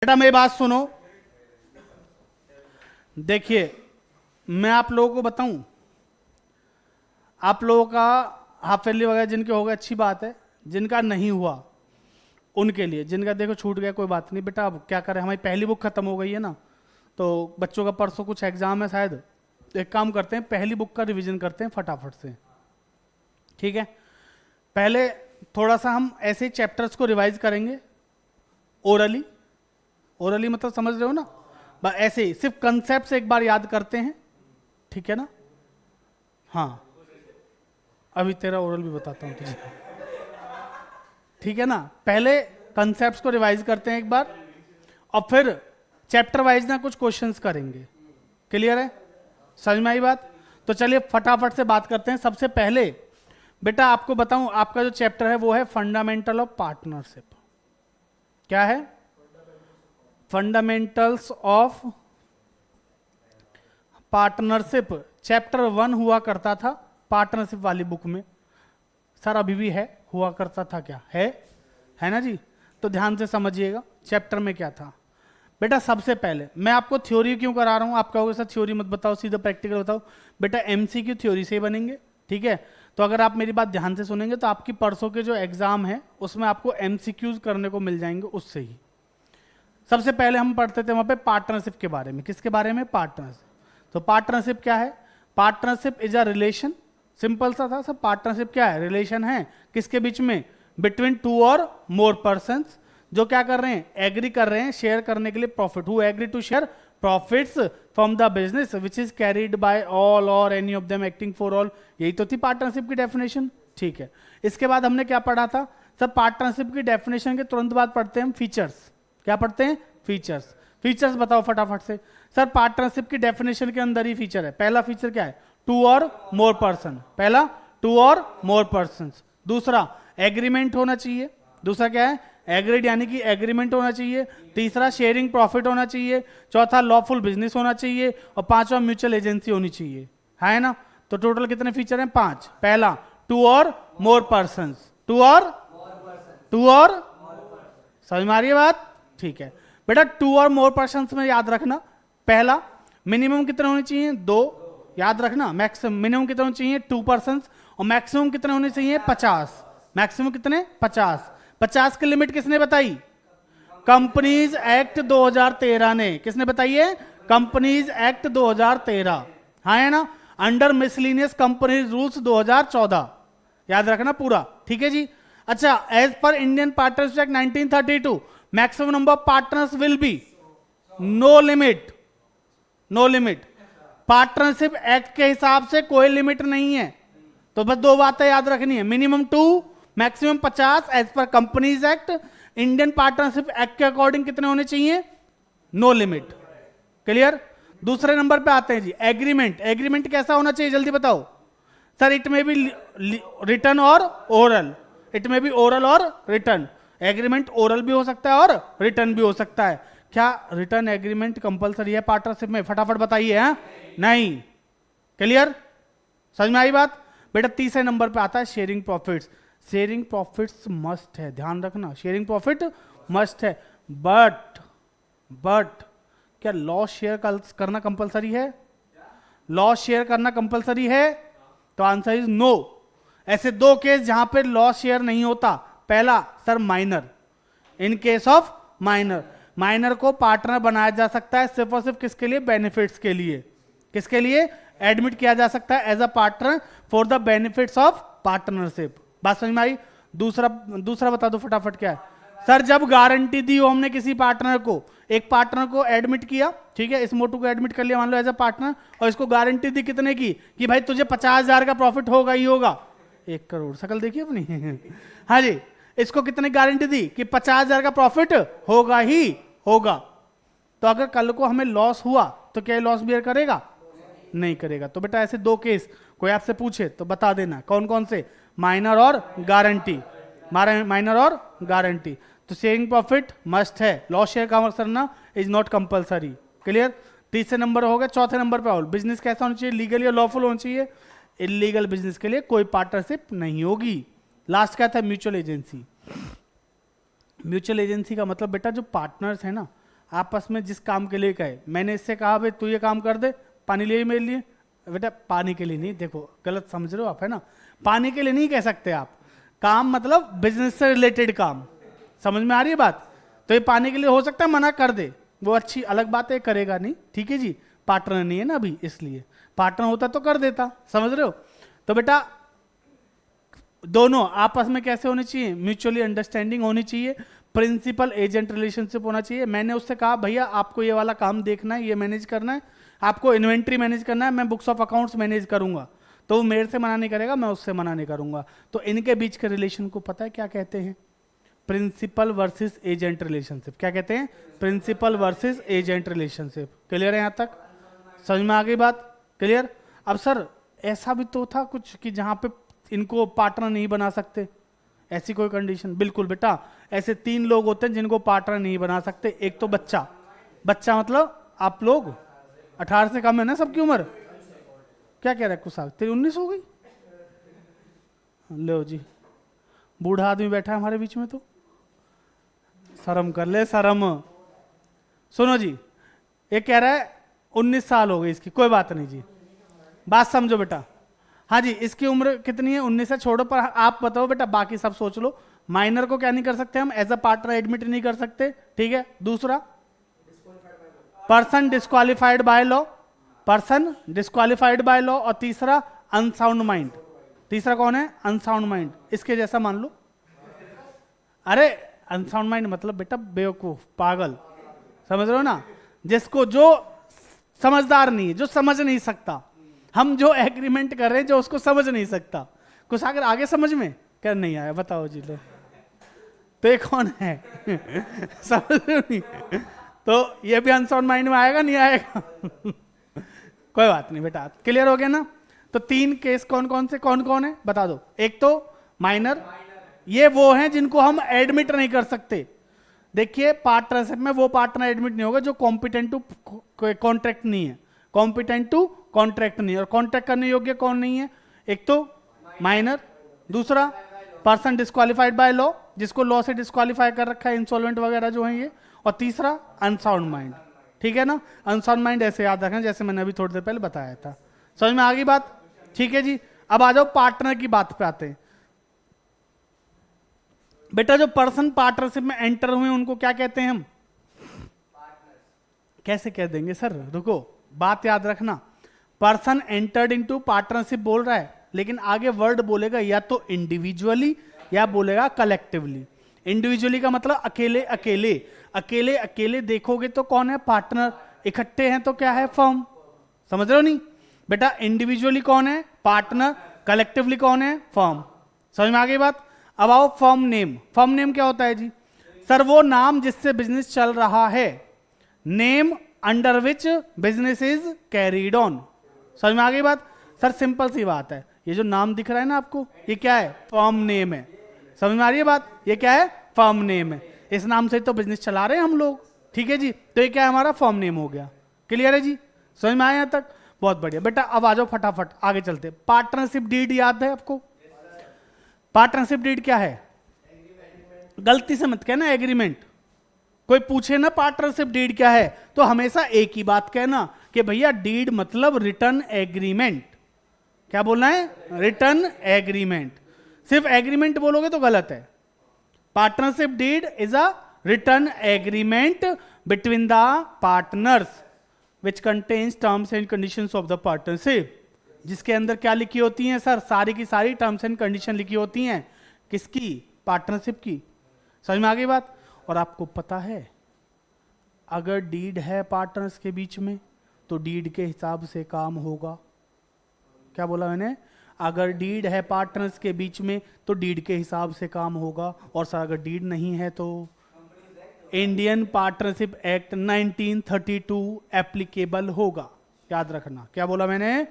बेटा मेरी बात सुनो, देखिए मैं आप लोगों को बताऊं, आप लोगों का हाफ ईयरली वगैरह जिनके हो गए अच्छी बात है, जिनका नहीं हुआ उनके लिए, जिनका देखो छूट गया कोई बात नहीं बेटा, अब क्या करें, हमारी पहली बुक खत्म हो गई है ना, तो बच्चों का परसों कुछ एग्जाम है शायद, तो एक काम करते हैं पहली बुक का रिवीजन करते हैं फटाफट से, ठीक है। पहले थोड़ा सा हम ऐसे चैप्टर्स को रिवाइज करेंगे ओरली, ओरली मतलब समझ रहे हो ना, बस ऐसे ही सिर्फ कंसेप्ट एक बार याद करते हैं, ठीक है ना। हाँ अभी तेरा ओरल भी बताता हूँ तुझे, ठीक है ना। पहले कंसेप्ट्स को रिवाइज करते हैं एक बार, और फिर चैप्टर वाइज ना कुछ क्वेश्चंस करेंगे, क्लियर है, समझ में आई बात। तो चलिए फटाफट से बात करते हैं। सबसे पहले बेटा आपको बताऊं, आपका जो चैप्टर है वो है फंडामेंटल ऑफ पार्टनरशिप। क्या है? Fundamentals of partnership. चैप्टर 1 हुआ करता था पार्टनरशिप वाली बुक में, सर अभी भी है, हुआ करता था क्या है ना जी। तो ध्यान से समझिएगा चैप्टर में क्या था बेटा। सबसे पहले मैं आपको थ्योरी क्यों करा रहा हूं, आप कहोगे सर थ्योरी मत बताओ सीधा प्रैक्टिकल बताओ। बेटा एमसीक्यू थ्योरी से ही बनेंगे, ठीक है। तो अगर आप मेरी बात ध्यान से सुनेंगे तो आपकी परसों के जो एग्जाम है उसमें आपको एमसीक्यूज करने को मिल जाएंगे उससे ही। सबसे पहले हम पढ़ते थे वहां पे पार्टनरशिप के बारे में। किसके बारे में? पार्टनरशिप। तो पार्टनरशिप क्या है? Partnership is a relation, simple सा था सब। पार्टनरशिप क्या है? रिलेशन है किसके बीच में? बिटवीन 2 और मोर पर्सन्स, जो क्या कर रहे हैं? एग्री कर रहे हैं शेयर करने के लिए profit. Who agree to share profits from the business which is carried by all or any of them acting for all. यही तो थी पार्टनरशिप की डेफिनेशन, ठीक है। इसके बाद हमने क्या पढ़ा था? सब पार्टनरशिप की डेफिनेशन के तुरंत बाद पढ़ते हैं हम फीचर्स। क्या पढ़ते हैं? फीचर्स। फीचर्स बताओ फटाफट से। सर पार्टनरशिप की डेफिनेशन के अंदर ही फीचर है। पहला फीचर क्या है? 2 और मोर पर्सन। पहला 2 और मोर पर्सन। दूसरा एग्रीमेंट होना चाहिए। दूसरा क्या है? एग्रीड यानी कि एग्रीमेंट होना चाहिए। तीसरा शेयरिंग प्रॉफिट होना चाहिए। चौथा लॉफुल बिजनेस होना चाहिए। और पांचवा म्यूचुअल एजेंसी होनी चाहिए, है ना। तो टोटल कितने फीचर हैं? 5। पहला 2 और मोर पर्सन। 2 और समझ में आ रही है बात? ठीक है बेटा। 2 और मोर पर्सन में याद रखना, पहला मिनिमम कितने होने चाहिए? 2, याद रखना। मैक्सिमम मिनिमम कितने होने चाहिए? 2 पर्सन। और मैक्सिमम कितने होने चाहिए? 50। मैक्सिमम कितने? 50। 50 की लिमिट किसने बताई? कंपनीज एक्ट 2013 ने। किसने बताई है? कंपनीज एक्ट 2013, हाँ है ना। अंडर मिसलिनियस कंपनीज रूल्स 2014, याद रखना पूरा, ठीक है जी। अच्छा, as per Indian partnership act 1932 maximum number of partners will be no limit. No limit. Partnership act के हिसाब से कोई लिमिट नहीं है। तो बस 2 बातें याद रखनी है, minimum 2, maximum 50 as per companies act. Indian partnership act के अकॉर्डिंग कितने होने चाहिए? No limit. क्लियर। दूसरे नंबर पे आते हैं जी, एग्रीमेंट। एग्रीमेंट कैसा होना चाहिए जल्दी बताओ सर। इट में भी रिटर्न और ओरल। इट में भी ओरल और रिटर्न। एग्रीमेंट ओरल भी हो सकता है और रिटर्न भी हो सकता है। क्या रिटर्न एग्रीमेंट कंपलसरी है पार्टनरशिप में? फटाफट बताइए। हाँ नहीं। क्लियर, समझ में आई बात बेटा। तीसरे नंबर पे आता है sharing profits. Sharing profits must है, ध्यान रखना, शेयरिंग प्रॉफिट मस्ट है। बट क्या लॉस शेयर करना कंपलसरी है? लॉस शेयर करना कंपलसरी है? तो आंसर इज नो। ऐसे 2 केस जहां पे लॉस शेयर नहीं होता। पहला sir minor, in case of minor, minor को पार्टनर बनाया जा सकता है सिर्फ और सिर्फ किसके लिए? बेनिफिट्स के लिए। किसके लिए? एडमिट किया जा सकता है as a partner for the benefits of partnership. बात समझ में आई? दूसरा बता दो फटाफट क्या है? सर जब गारंटी दी हो हमने किसी पार्टनर को, एक पार्टनर को एडमिट किया, ठीक है, इस मोटू को एडमिट कर लिया मान लो एज अ पार्टनर, और इसको गारंटी दी कितने की? कि भाई तुझे 50,000 का प्रॉफिट होगा ही होगा। 1 करोड़ शकल देखिए अपनी हाँ जी। इसको कितने गारंटी दी? कि 50,000 का प्रॉफिट होगा ही होगा। तो अगर कल को हमें लॉस हुआ तो क्या लॉस बियर करेगा? नहीं करेगा। तो बेटा ऐसे 2 केस कोई आपसे पूछे तो बता देना कौन कौन से? माइनर और गारंटी। माइनर और गारंटी। तो शेयरिंग प्रॉफिट मस्ट है, लॉस शेयर करना इज नॉट कंपलसरी। क्लियर। तीसरे नंबर हो गया। चौथे नंबर पे और बिजनेस कैसा होना चाहिए? लीगल या लॉफुल होना चाहिए। इलीगल बिजनेस के लिए कोई पार्टनरशिप नहीं होगी। लास्ट क्या था? Mutual agency. म्यूचुअल एजेंसी का मतलब बेटा जो पार्टनर्स है ना, आपस में जिस काम के लिए कहे, मैंने इससे कहा भाई तू ये काम कर दे, पानी लिए मेरे लिए, बेटा पानी के लिए नहीं, देखो गलत समझ रहे हो आप, है ना, पानी के लिए नहीं कह सकते आप, काम मतलब बिजनेस से रिलेटेड काम, समझ में आ रही है बात। तो ये पानी के लिए हो सकता है मना कर दे, वो अच्छी अलग बात है, करेगा नहीं, ठीक है जी, पार्टनर नहीं है ना अभी, इसलिए पार्टनर होता तो कर देता, समझ रहे हो। तो बेटा दोनों आपस में कैसे होने चाहिए, म्यूचुअली अंडरस्टैंडिंग होनी चाहिए, प्रिंसिपल एजेंट रिलेशनशिप होना चाहिए। मैंने उससे कहा भैया आपको ये वाला काम देखना है, ये मैनेज करना है, आपको इन्वेंट्री मैनेज करना है, मैं बुक्स ऑफ अकाउंट्स मैनेज करूंगा, तो वो मेरे से मना नहीं करेगा, मैं उससे मना नहीं करूंगा। तो इनके बीच के रिलेशन को पता है क्या कहते हैं, प्रिंसिपल वर्सेस एजेंट रिलेशनशिप। क्या कहते हैं, principal versus agent relationship. Clear है, यहां तक समझ में आ गई बात, क्लियर। अब सर ऐसा भी तो था कुछ कि जहां पे इनको पार्टनर नहीं बना सकते, ऐसी कोई कंडीशन? बिल्कुल बेटा, ऐसे 3 लोग होते हैं जिनको पार्टनर नहीं बना सकते। एक तो बच्चा, बच्चा मतलब आप लोग 18 से कम है ना सबकी उम्र, क्या कह रहा है कुछ, तेरी 19 हो गई, लो जी, बूढ़ा आदमी बैठा है हमारे बीच में, तो शर्म कर ले, शर्म। सुनो जी, ये कह रहा है 19 साल हो गई इसकी, कोई बात नहीं जी, बात समझो बेटा। हाँ जी, इसकी उम्र कितनी है, 19 से छोड़ो, पर आप बताओ बेटा, बाकी सब सोच लो। माइनर को क्या नहीं कर सकते हम, एज अ पार्टनर एडमिट नहीं कर सकते, ठीक है। दूसरा, person disqualified by law, person disqualified by law. और तीसरा अनसाउंड माइंड। तीसरा कौन है, अनसाउंड माइंड, इसके जैसा मान लो। अरे अनसाउंड माइंड मतलब बेटा बेवकूफ, पागल, समझ रहे हो ना, जिसको जो समझदार नहीं है, जो समझ नहीं सकता, हम जो एग्रीमेंट कर रहे हैं जो उसको समझ नहीं सकता। कुछ अगर आगे समझ में कर नहीं आया बताओ जी, लो तो ये कौन है समझ रहे हो नहीं, तो ये भी अनसाउंड माइंड में आएगा नहीं आएगा कोई बात नहीं बेटा, क्लियर हो गया ना। तो 3 केस कौन कौन है बता दो। एक तो माइनर, ये वो हैं जिनको हम एडमिट नहीं कर सकते। देखिए पार्टनरशिप में वो पार्टनर एडमिट नहीं होगा जो कॉम्पिटेंट टू कॉन्ट्रैक्ट नहीं है, कॉम्पिटेंट टू कॉन्ट्रैक्ट नहीं है। और कॉन्ट्रैक्ट करने योग्य कौन नहीं है, एक तो माइनर, दूसरा पर्सन डिस्क्वालिफाइड बाय लॉ, जिसको लॉ से डिस्क्वालिफाई कर रखा है, इंसॉल्वेंट वगैरह जो है ये, और तीसरा अनसाउंड माइंड, ठीक है ना। अनसाउंड माइंड ऐसे याद रखना जैसे मैंने अभी थोड़ी देर पहले बताया था, समझ में आ गई बात, ठीक है जी। अब आ जाओ पार्टनर की बात पे आते हैं। बेटा जो पर्सन पार्टनरशिप में एंटर हुए उनको क्या कहते हैं हम, कैसे कह देंगे सर, रुको बात याद रखना। पर्सन एंटर्ड इनटू पार्टनरशिप बोल रहा है, लेकिन आगे वर्ड बोलेगा या तो इंडिविजुअली या बोलेगा कलेक्टिवली। इंडिविजुअली का मतलब अकेले अकेले, अकेले अकेले देखोगे तो कौन है, पार्टनर। इकट्ठे हैं तो क्या है, फर्म। समझ रहे हो नहीं बेटा, इंडिविजुअली कौन है, पार्टनर, कलेक्टिवली कौन है, फर्म। समझ में आ गई बात। अब आओ फर्म नेम। फर्म नेम क्या होता है जी, सर वो नाम जिससे बिजनेस चल रहा है, name under which business is carried on. समझ में आ गई बात। सर सिंपल सी बात है, ये जो नाम दिख रहा है ना आपको, ये क्या है, फर्म नेम है। समझ में आ रही है बात, ये क्या है, फर्म नेम है। इस नाम से तो बिजनेस चला रहे हैं हम लोग, ठीक है जी। तो ये क्या है, हमारा फर्म नेम हो गया। क्लियर है जी, समझ में आया यहां तक, बहुत बढ़िया बेटा। अब आ जाओ फटाफट आगे चलते। पार्टनरशिप डीड याद है आपको, पार्टनरशिप डीड क्या है, गलती से मत कहना एग्रीमेंट। कोई पूछे ना पार्टनरशिप डीड क्या है, तो हमेशा एक ही बात कहना कि भैया डीड मतलब रिटर्न एग्रीमेंट। क्या बोलना है, रिटर्न एग्रीमेंट। सिर्फ एग्रीमेंट बोलोगे तो गलत है। Partnership deed is a written agreement between the partners which contains terms and conditions of the partnership. जिसके अंदर क्या लिखी होती हैं सर, सारी की सारी टर्म्स एंड कंडीशन लिखी होती हैं, किसकी, पार्टनरशिप की। समझ में आ गई बात। और आपको पता है अगर डीड है पार्टनर्स के बीच में तो डीड के हिसाब से काम होगा। क्या बोला मैंने, अगर डीड है पार्टनर्स के बीच में तो डीड के हिसाब से काम होगा। और सर अगर डीड नहीं है तो इंडियन पार्टनरशिप एक्ट 1932 एप्लीकेबल होगा। याद रखना, क्या बोला मैंने,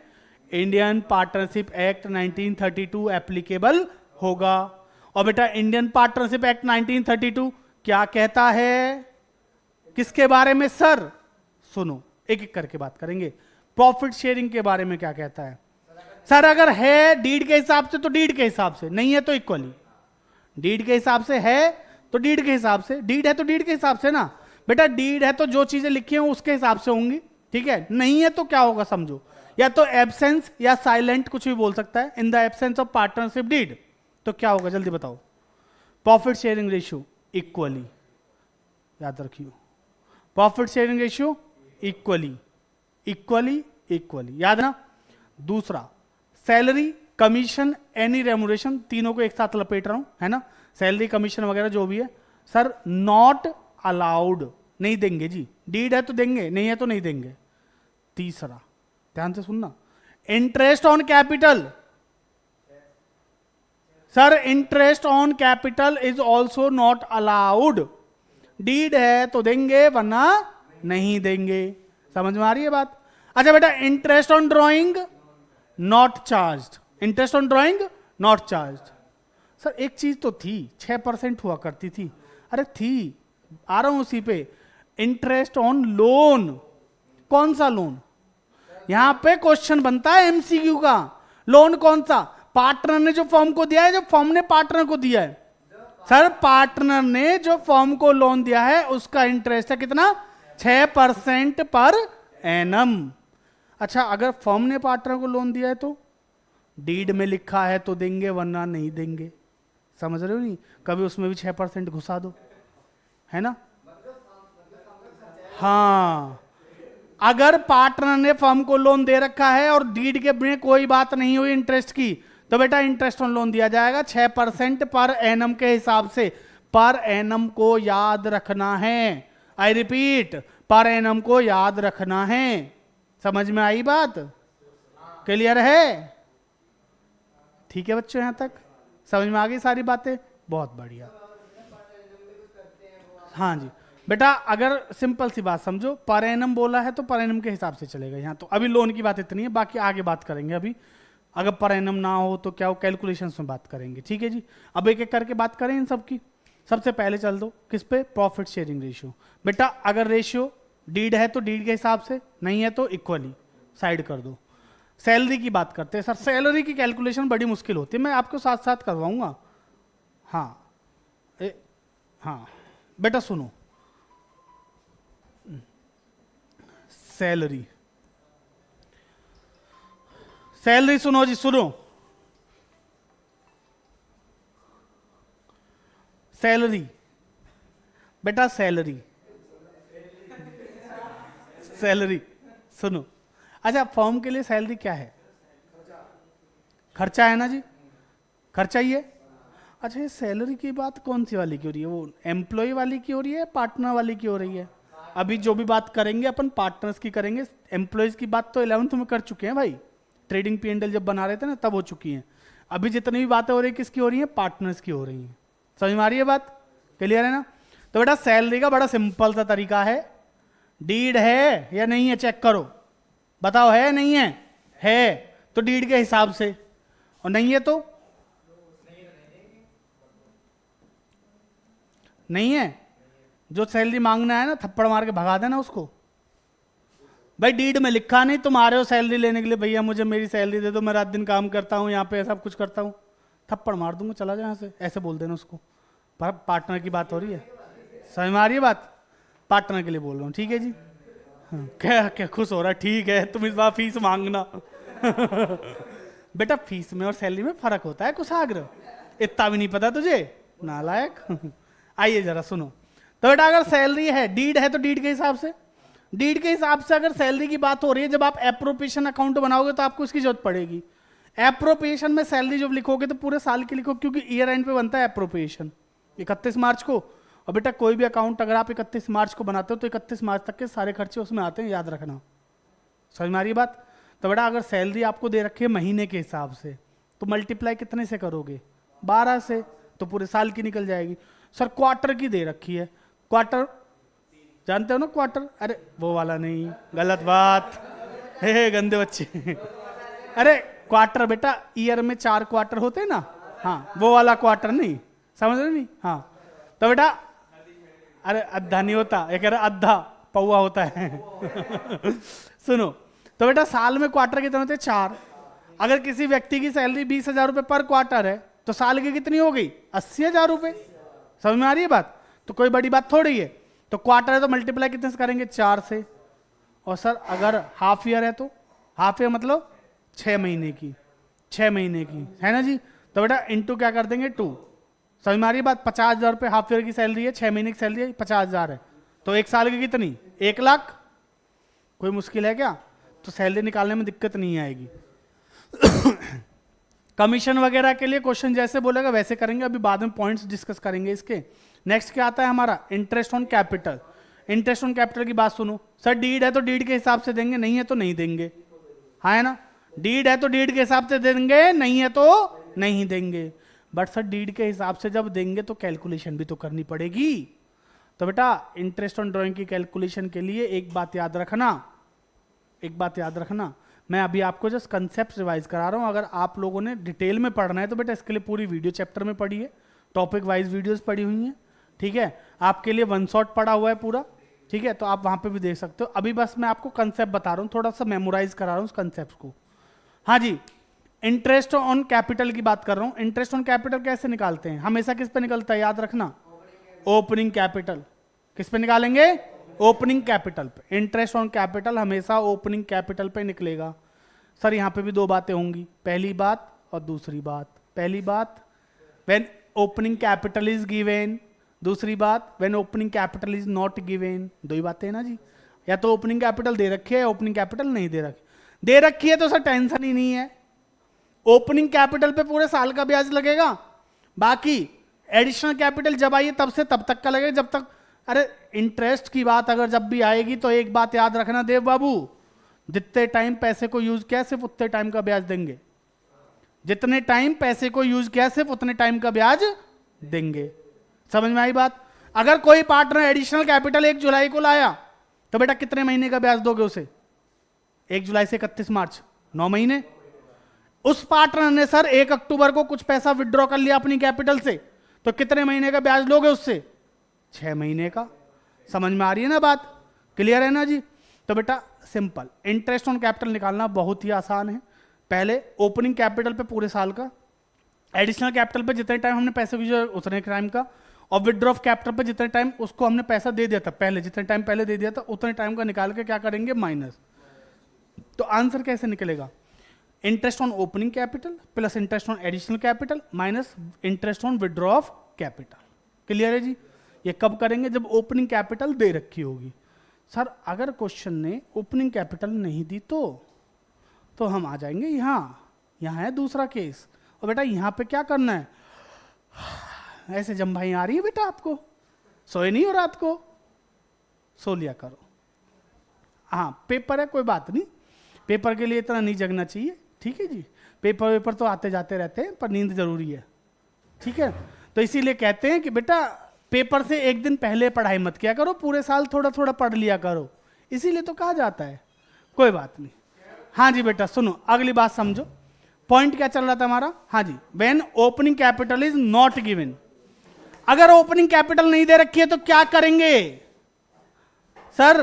इंडियन पार्टनरशिप एक्ट 1932 एप्लीकेबल होगा। और बेटा इंडियन पार्टनरशिप एक्ट 1932 क्या कहता है, किसके बारे में सर, सुनो एक एक करके बात करेंगे। प्रॉफिट शेयरिंग के बारे में क्या कहता है सर, अगर है डीड के हिसाब से तो डीड के हिसाब से, नहीं है तो इक्वली। डीड के हिसाब से है तो डीड के हिसाब से, डीड है तो डीड के हिसाब से ना। बेटा डीड है तो जो चीजें लिखी हैं उसके हिसाब से होंगी, ठीक है। नहीं है तो क्या होगा समझो, या तो एब्सेंस या साइलेंट कुछ भी बोल सकता है। In the absence of partnership deed तो क्या होगा जल्दी बताओ। प्रॉफिट शेयरिंग रेशियो इक्वली, याद रखियो, profit sharing ratio equally equally equally, याद ना। दूसरा सैलरी कमीशन एनी रेमुनेशन, तीनों को एक साथ लपेट रहा हूं, है ना। सैलरी कमीशन वगैरह जो भी है सर नॉट अलाउड, नहीं देंगे जी। डीड है तो देंगे, नहीं है तो नहीं देंगे। तीसरा ध्यान से सुनना, interest on capital, sir interest on capital is also not allowed. Deed है तो देंगे वरना नहीं देंगे, समझ में आ रही है बात। अच्छा बेटा interest on drawing not charged, interest on drawing not charged. Sir एक चीज तो थी 6% हुआ करती थी, अरे थी, आ रहा हूं उसी पे। इंटरेस्ट ऑन लोन, कौन सा लोन, यहां पे क्वेश्चन बनता है एमसीक्यू का। लोन कौन सा, पार्टनर ने जो फर्म को दिया है, जो फर्म ने पार्टनर को दिया है। सर पार्टनर ने जो फर्म को लोन दिया है उसका इंटरेस्ट है कितना, 6% पर एनम। अच्छा अगर फर्म ने पार्टनर को लोन दिया है तो डीड में लिखा है तो देंगे वरना नहीं देंगे, समझ रहे हो नहीं। कभी उसमें भी 6% घुसा दो, है ना। हाँ अगर पार्टनर ने फर्म को लोन दे रखा है और डीड के में कोई बात नहीं हुई इंटरेस्ट की, तो बेटा इंटरेस्ट ऑन लोन दिया जाएगा 6% पर एनम के हिसाब से। पर एनम को याद रखना है, आई रिपीट, पर एनम को याद रखना है। समझ में आई बात, क्लियर है, ठीक है बच्चों, यहां तक समझ में आ गई सारी बातें, बहुत बढ़िया। हाँ जी बेटा अगर सिंपल सी बात समझो, पर एनम बोला है तो पर एनम के हिसाब से चलेगा यहाँ। तो अभी लोन की बात इतनी है, बाकी आगे बात करेंगे। अभी अगर पर एनम ना हो तो क्या हो, कैलकुलेशंस में बात करेंगे, ठीक है जी। अब एक एक करके बात करें इन सब की। सबसे पहले चल दो किस पे, प्रॉफिट शेयरिंग रेशियो। बेटा अगर रेशियो डीड है तो डीड के हिसाब से, नहीं है तो इक्वली साइड कर दो। सैलरी की बात करते हैं। सर सैलरी की कैलकुलेशन बड़ी मुश्किल होती है, मैं आपको साथ साथ करवाऊंगा। हाँ हाँ बेटा सुनो, सैलरी, सैलरी सुनो जी सुनो, सैलरी बेटा सैलरी, सैलरी सुनो। अच्छा फर्म के लिए सैलरी क्या है, खर्चा है ना जी, खर्चा ही है। अच्छा ये सैलरी की बात कौन सी वाली की हो रही है, वो एम्प्लॉय वाली की हो रही है, पार्टनर वाली की हो रही है। अभी जो भी बात करेंगे अपन पार्टनर्स की करेंगे, एम्प्लॉयज की बात तो 11th में कर चुके हैं भाई, ट्रेडिंग P&L जब बना रहे थे ना तब हो चुकी हैं। अभी जितनी भी बातें हो रही है किसकी हो रही है, पार्टनर्स की हो रही हैं। समझ में आ रही है बात, क्लियर है ना। तो बेटा सैलरी का बड़ा सिंपल सा तरीका है, डीड है या नहीं है चेक करो, बताओ है नहीं है तो डीड के हिसाब से, और नहीं है तो नहीं है। जो सैलरी मांगना है ना थप्पड़ मार के भगा देना उसको। भाई डीड में लिखा नहीं, तुम आ रहे हो सैलरी लेने के लिए, भैया मुझे मेरी सैलरी दे दो, मैं रात दिन काम करता हूँ यहाँ पे सब कुछ करता हूँ, थप्पड़ मार दूंगा चला जाए यहाँ से, ऐसे बोल देना उसको। पर पार्टनर की बात हो रही है, समझ में आ रही है बात, पार्टनर के लिए बोल रहा हूँ, ठीक है जी। हाँ, क्या क्या खुश हो रहा है, ठीक है तुम इस बार फीस मांगना। बेटा फीस में और सैलरी में फर्क होता है कुशाग्र, इतना भी नहीं पता तुझे, नालायक। आइए जरा सुनो। तो बेटा अगर सैलरी है, डीड है तो डीड के हिसाब से, डीड के हिसाब से अगर सैलरी की बात हो रही है, जब आप एप्रोप्रिएशन अकाउंट बनाओगे तो आपको इसकी जरूरत पड़ेगी। एप्रोप्रिएशन में सैलरी जब लिखोगे तो पूरे साल की लिखो, क्योंकि ईयर एंड पे बनता है एप्रोप्रिएशन 31 मार्च को। और बेटा कोई भी अकाउंट अगर आप 31 मार्च को बनाते हो तो 31 मार्च तक के सारे खर्चे उसमें आते हैं, याद रखना। समझ में आ रही बात। तो बेटा अगर सैलरी आपको दे रखी है महीने के हिसाब से, तो मल्टीप्लाई कितने से करोगे, 12 से, तो पूरे साल की निकल जाएगी। सर क्वार्टर की दे रखी है, क्वार्टर जानते हो ना क्वार्टर, अरे वो वाला नहीं, गलत बात, हे गंदे बच्चे। अरे क्वार्टर बेटा ईयर में 4 क्वार्टर होते हैं ना, हाँ वो वाला क्वार्टर नहीं, समझ रहे नहीं। हाँ तो बेटा अरे अद्धा नहीं होता, एक अद्धा पौवा होता है। सुनो तो बेटा साल में क्वार्टर कितने होते हैं, 4। अगर किसी व्यक्ति की सैलरी 20,000 रुपए पर क्वार्टर है तो साल की कितनी हो गई, 80,000 रुपए। समझ में आ रही है बात। तो कोई बड़ी बात थोड़ी है। तो क्वार्टर है तो मल्टीप्लाई कितने से करेंगे, 4 से। और सर अगर हाफ ईयर है तो हाफ ईयर मतलब 6 महीने की, 6 महीने की है ना जी। तो बेटा इंटू क्या कर देंगे 2। समझ में आ रही बात। 50,000 रुपये हाफ ईयर की सैलरी है, 6 महीने की सैलरी है 50,000 है, तो 1 साल की कितनी, 1 लाख। कोई मुश्किल है क्या? तो सैलरी निकालने में दिक्कत नहीं आएगी। कमीशन वगैरह के लिए क्वेश्चन जैसे बोलेगा वैसे करेंगे, अभी बाद में पॉइंट्स डिस्कस करेंगे इसके। नेक्स्ट क्या आता है हमारा, interest on capital. Interest on capital की बात सुनो। सर डीड है तो डीड के हिसाब से देंगे, नहीं है तो नहीं देंगे, हाँ है ना। डीड है तो डीड के हिसाब से देंगे, नहीं है तो नहीं देंगे। बट सर डीड के हिसाब से जब देंगे तो कैलकुलेशन भी तो करनी पड़ेगी। तो बेटा इंटरेस्ट ऑन ड्राइंग की कैलकुलेशन के लिए एक बात याद रखना, एक बात याद रखना, मैं अभी आपको जस्ट कंसेप्ट रिवाइज करा रहा हूं। अगर आप लोगों ने डिटेल में पढ़ना है तो बेटा इसके लिए पूरी वीडियो चैप्टर में पढ़ी है, टॉपिक वाइज वीडियोस पढ़ी हुई हैं, ठीक है। आपके लिए 1 शॉट पढ़ा हुआ है पूरा, ठीक है, तो आप वहां पे भी देख सकते हो। अभी बस मैं आपको कंसेप्ट बता रहा हूँ, थोड़ा सा मेमोराइज करा रहा हूँ उस कंसेप्ट को। हाँ जी, इंटरेस्ट ऑन कैपिटल की बात कर रहा हूँ। इंटरेस्ट ऑन कैपिटल कैसे निकालते हैं, हमेशा किस पे निकलता है याद रखना, ओपनिंग कैपिटल। किस पे निकालेंगे, ओपनिंग कैपिटल पे। इंटरेस्ट ऑन कैपिटल हमेशा ओपनिंग कैपिटल पे निकलेगा। सर यहाँ पे भी 2 बातें होंगी, पहली बात और दूसरी बात। पहली बात when opening capital is given, दूसरी बात when opening capital is not given. 2 ही बातें हैं ना जी। या तो ओपनिंग कैपिटल दे रखी है, ओपनिंग कैपिटल नहीं दे रखी। दे रखी है तो सर टेंशन ही नहीं है, ओपनिंग कैपिटल पे पूरे साल का ब्याज लगेगा, बाकी एडिशनल कैपिटल जब आइए तब से तब तक का लगेगा, जब तक। अरे इंटरेस्ट की बात अगर जब भी आएगी तो एक बात याद रखना देव बाबू, जितने टाइम पैसे को यूज किया सिर्फ उतने टाइम का ब्याज देंगे। जितने टाइम पैसे को यूज किया सिर्फ उतने टाइम का ब्याज देंगे। समझ में आई बात। अगर कोई पार्टनर एडिशनल कैपिटल 1 जुलाई को लाया तो बेटा कितने महीने का ब्याज दोगे उसे, 1 जुलाई से 31 मार्च, 9 महीने। उस पार्टनर ने सर 1 अक्टूबर को कुछ पैसा विड्रॉ कर लिया अपनी कैपिटल से, तो कितने महीने का ब्याज लोगे उससे, 6 महीने का। समझ में आ रही है ना बात, क्लियर है ना जी। तो बेटा सिंपल, इंटरेस्ट ऑन कैपिटल निकालना बहुत ही आसान है। पहले ओपनिंग कैपिटल पे पूरे साल का, एडिशनल कैपिटल पे जितने टाइम हमने पैसे भेजे उतने टाइम का, और विड्रॉ ऑफ कैपिटल पे जितने टाइम उसको हमने पैसा दे दिया था पहले, जितने टाइम पहले दे दिया था उतने टाइम का निकाल के क्या करेंगे, माइनस। तो आंसर कैसे निकलेगा, interest on opening capital plus interest on additional capital minus interest on withdraw of capital. Clear है जी। ये कब करेंगे, जब ओपनिंग कैपिटल दे रखी होगी। सर अगर क्वेश्चन ने ओपनिंग कैपिटल नहीं दी तो हम आ जाएंगे यहाँ है दूसरा केस। और बेटा यहाँ पे क्या करना है, ऐसे जम्भाई आ रही है बेटा आपको, सोए नहीं हो रात को, सो लिया करो। हाँ पेपर है कोई बात नहीं, पेपर के लिए इतना नहीं जगना चाहिए, ठीक है जी। पेपर तो आते जाते रहते हैं, पर नींद जरूरी है, ठीक है। तो इसीलिए कहते हैं कि बेटा पेपर से 1 दिन पहले पढ़ाई मत किया करो, पूरे साल थोड़ा थोड़ा पढ़ लिया करो, इसीलिए तो कहा जाता है। कोई बात नहीं। हाँ जी बेटा सुनो, अगली बात समझो, पॉइंट क्या चल रहा था हमारा। हाँ जी, when opening capital is not given, अगर ओपनिंग कैपिटल नहीं दे रखी है तो क्या करेंगे। सर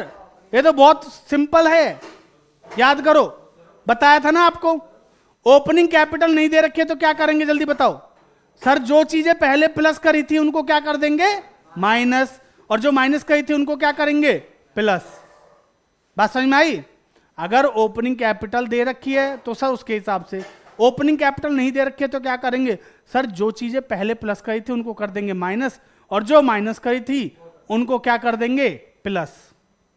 ये तो बहुत सिंपल है, याद करो, बताया था ना आपको। ओपनिंग कैपिटल नहीं दे रखी है तो क्या करेंगे, जल्दी बताओ। सर जो चीजें पहले प्लस करी थी उनको क्या कर देंगे, माइनस, और जो माइनस करी थी उनको क्या करेंगे, प्लस। बात समझ में आई। अगर ओपनिंग कैपिटल दे रखी है तो सर उसके हिसाब से, ओपनिंग कैपिटल नहीं दे रखी है तो क्या करेंगे, सर जो चीजें पहले प्लस करी थी उनको कर देंगे माइनस, और जो माइनस करी थी उनको क्या कर देंगे, प्लस।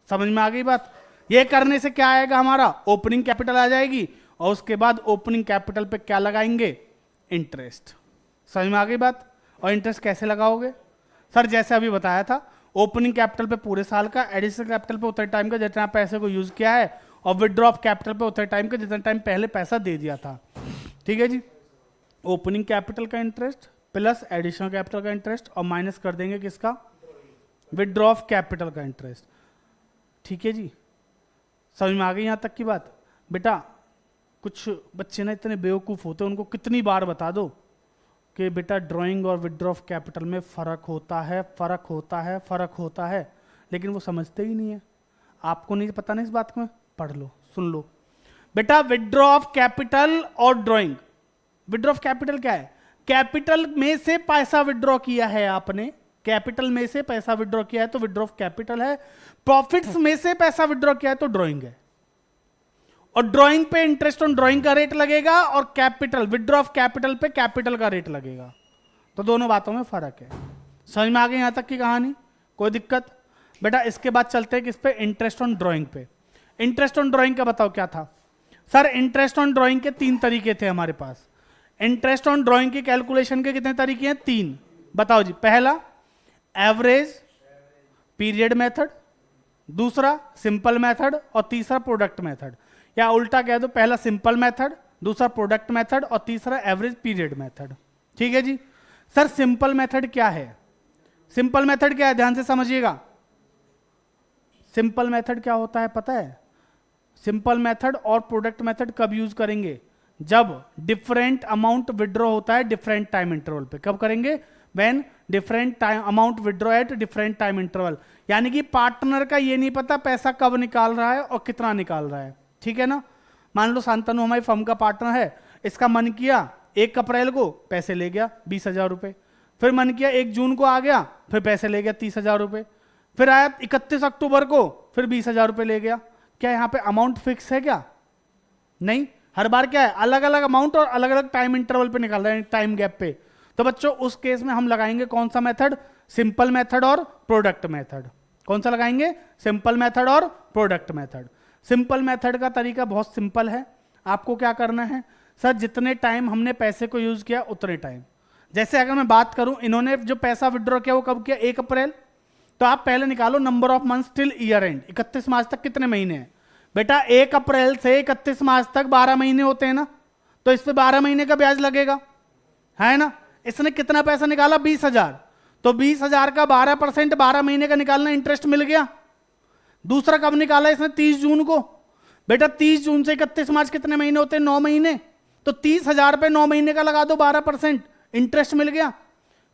समझ में आ गई बात। ये करने से क्या आएगा, हमारा ओपनिंग कैपिटल आ जाएगी, और उसके बाद ओपनिंग कैपिटल पे क्या लगाएंगे, इंटरेस्ट। समझ में आ गई बात। और इंटरेस्ट कैसे लगाओगे, सर जैसे अभी बताया था, ओपनिंग कैपिटल पे पूरे साल का, एडिशनल कैपिटल पे उतने टाइम का जितना पैसे को यूज किया है, और विड्रॉ ऑफ कैपिटल पे उतने टाइम का जितना टाइम पहले पैसा दे दिया था, ठीक है जी। ओपनिंग कैपिटल का इंटरेस्ट प्लस एडिशनल कैपिटल का इंटरेस्ट, और माइनस कर देंगे किसका, विड्रॉ ऑफ कैपिटल का इंटरेस्ट, ठीक है जी। समझ में आ गई यहां तक की बात। बेटा कुछ बच्चे ना इतने बेवकूफ होते हैं, उनको कितनी बार बता दो कि बेटा ड्राइंग और विड्रॉ ऑफ कैपिटल में फर्क होता है, फर्क होता है, फर्क होता है, लेकिन वो समझते ही नहीं है। आपको नहीं पता ना इस बात को, पढ़ लो, सुन लो बेटा। विड्रॉ ऑफ कैपिटल और ड्राइंग, विड्रॉ ऑफ कैपिटल क्या है, कैपिटल में से पैसा विड्रॉ किया है आपने, कैपिटल में से पैसा विड्रॉ किया है तो विड्रॉ ऑफ कैपिटल है, प्रॉफिट्स में से पैसा विड्रॉ किया है तो ड्रॉइंग है। और ड्रॉइंग पे इंटरेस्ट ऑन ड्रॉइंग का रेट लगेगा और कैपिटल विड्रॉ ऑफ कैपिटल पे कैपिटल का रेट लगेगा। तो दोनों बातों में फर्क है। समझ में आ गई यहां तक की कहानी? कोई दिक्कत? बेटा इसके बाद चलते हैं किस पे? इंटरेस्ट ऑन ड्रॉइंग पे। इंटरेस्ट ऑन ड्रॉइंग का बताओ क्या था सर? इंटरेस्ट ऑन ड्रॉइंग के 3 तरीके थे हमारे पास। इंटरेस्ट ऑन ड्रॉइंग की कैलकुलेशन के कितने तरीके हैं? 3। बताओ जी। पहला एवरेज पीरियड मेथड, दूसरा सिंपल मेथड और तीसरा प्रोडक्ट मेथड। या उल्टा कह दो, पहला सिंपल मेथड, दूसरा प्रोडक्ट मेथड और तीसरा एवरेज पीरियड मेथड। ठीक है जी। सर सिंपल मेथड क्या है? सिंपल मेथड क्या है? ध्यान से समझिएगा। सिंपल मेथड क्या होता है पता है? सिंपल मेथड और प्रोडक्ट मेथड कब यूज करेंगे? जब डिफरेंट अमाउंट विड्रॉ होता है डिफरेंट टाइम इंटरवल पे। कब करेंगे? When different time amount withdraw at different time interval. यानी कि पार्टनर का ये नहीं पता पैसा कब निकाल रहा है और कितना निकाल रहा है। ठीक है ना? मान लो शांतनु हमारी फर्म का पार्टनर है, इसका मन किया 1 अप्रैल को पैसे ले गया 20,000 रुपए, फिर मन किया 1 जून को आ गया फिर पैसे ले गया 30,000 रुपए, फिर आया 31 अक्टूबर को फिर 20,000 रुपए ले गया। क्या यहाँ पे अमाउंट फिक्स है क्या? नहीं, हर बार क्या है? अलग अलग अमाउंट और अलग अलग टाइम इंटरवल पे निकाल रहे हैं, टाइम गैप पे। तो बच्चों उस केस में हम लगाएंगे कौन सा मेथड? सिंपल मेथड और प्रोडक्ट मेथड। कौन सा लगाएंगे? सिंपल मेथड और प्रोडक्ट मेथड। सिंपल मेथड का तरीका बहुत सिंपल है। आपको क्या करना है सर? जितने टाइम हमने पैसे को यूज किया उतने टाइम। जैसे अगर मैं बात करूं, इन्होंने जो पैसा विड्रॉ किया वो कब किया? 1 अप्रैल। तो आप पहले निकालो number of months till year and. 31 मार्च तक कितने महीने हैं बेटा? 1 अप्रैल से 31 मार्च तक 12 महीने होते हैं ना। तो इस पे 12 महीने का ब्याज लगेगा, है ना? इसने कितना पैसा निकाला? 20,000। तो 20,000 का 12% 12 महीने का निकालना, इंटरेस्ट मिल गया। दूसरा कब निकाला इसने? 30 जून को। बेटा 30 जून से 31 मार्च कितने महीने होते हैं? 9 महीने। तो 30,000 पे 9 महीने का लगा दो 12%, इंटरेस्ट मिल गया।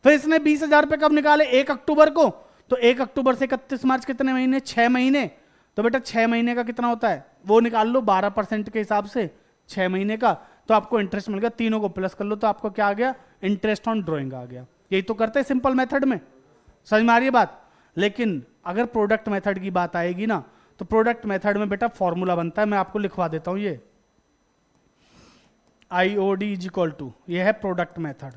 फिर इसने 20,000 पे कब निकाले? 1 अक्टूबर को। तो 1 अक्टूबर से 31 मार्च कितने महीने? 6 महीने। तो बेटा 6 महीने का कितना होता है वो निकाल लो 12% के हिसाब से 6 महीने का। तो आपको इंटरेस्ट मिल गया। तीनों को प्लस कर लो तो आपको क्या आ गया? इंटरेस्ट ऑन ड्रॉइंग आ गया। यही तो करते हैं सिंपल मेथड में। समझ में आ रही है बात? लेकिन अगर प्रोडक्ट मेथड की बात आएगी ना, तो प्रोडक्ट मेथड में बेटा फॉर्मूला बनता है। मैं आपको लिखवा देता हूं, ये IOD इज इक्वल टू, ये है product method.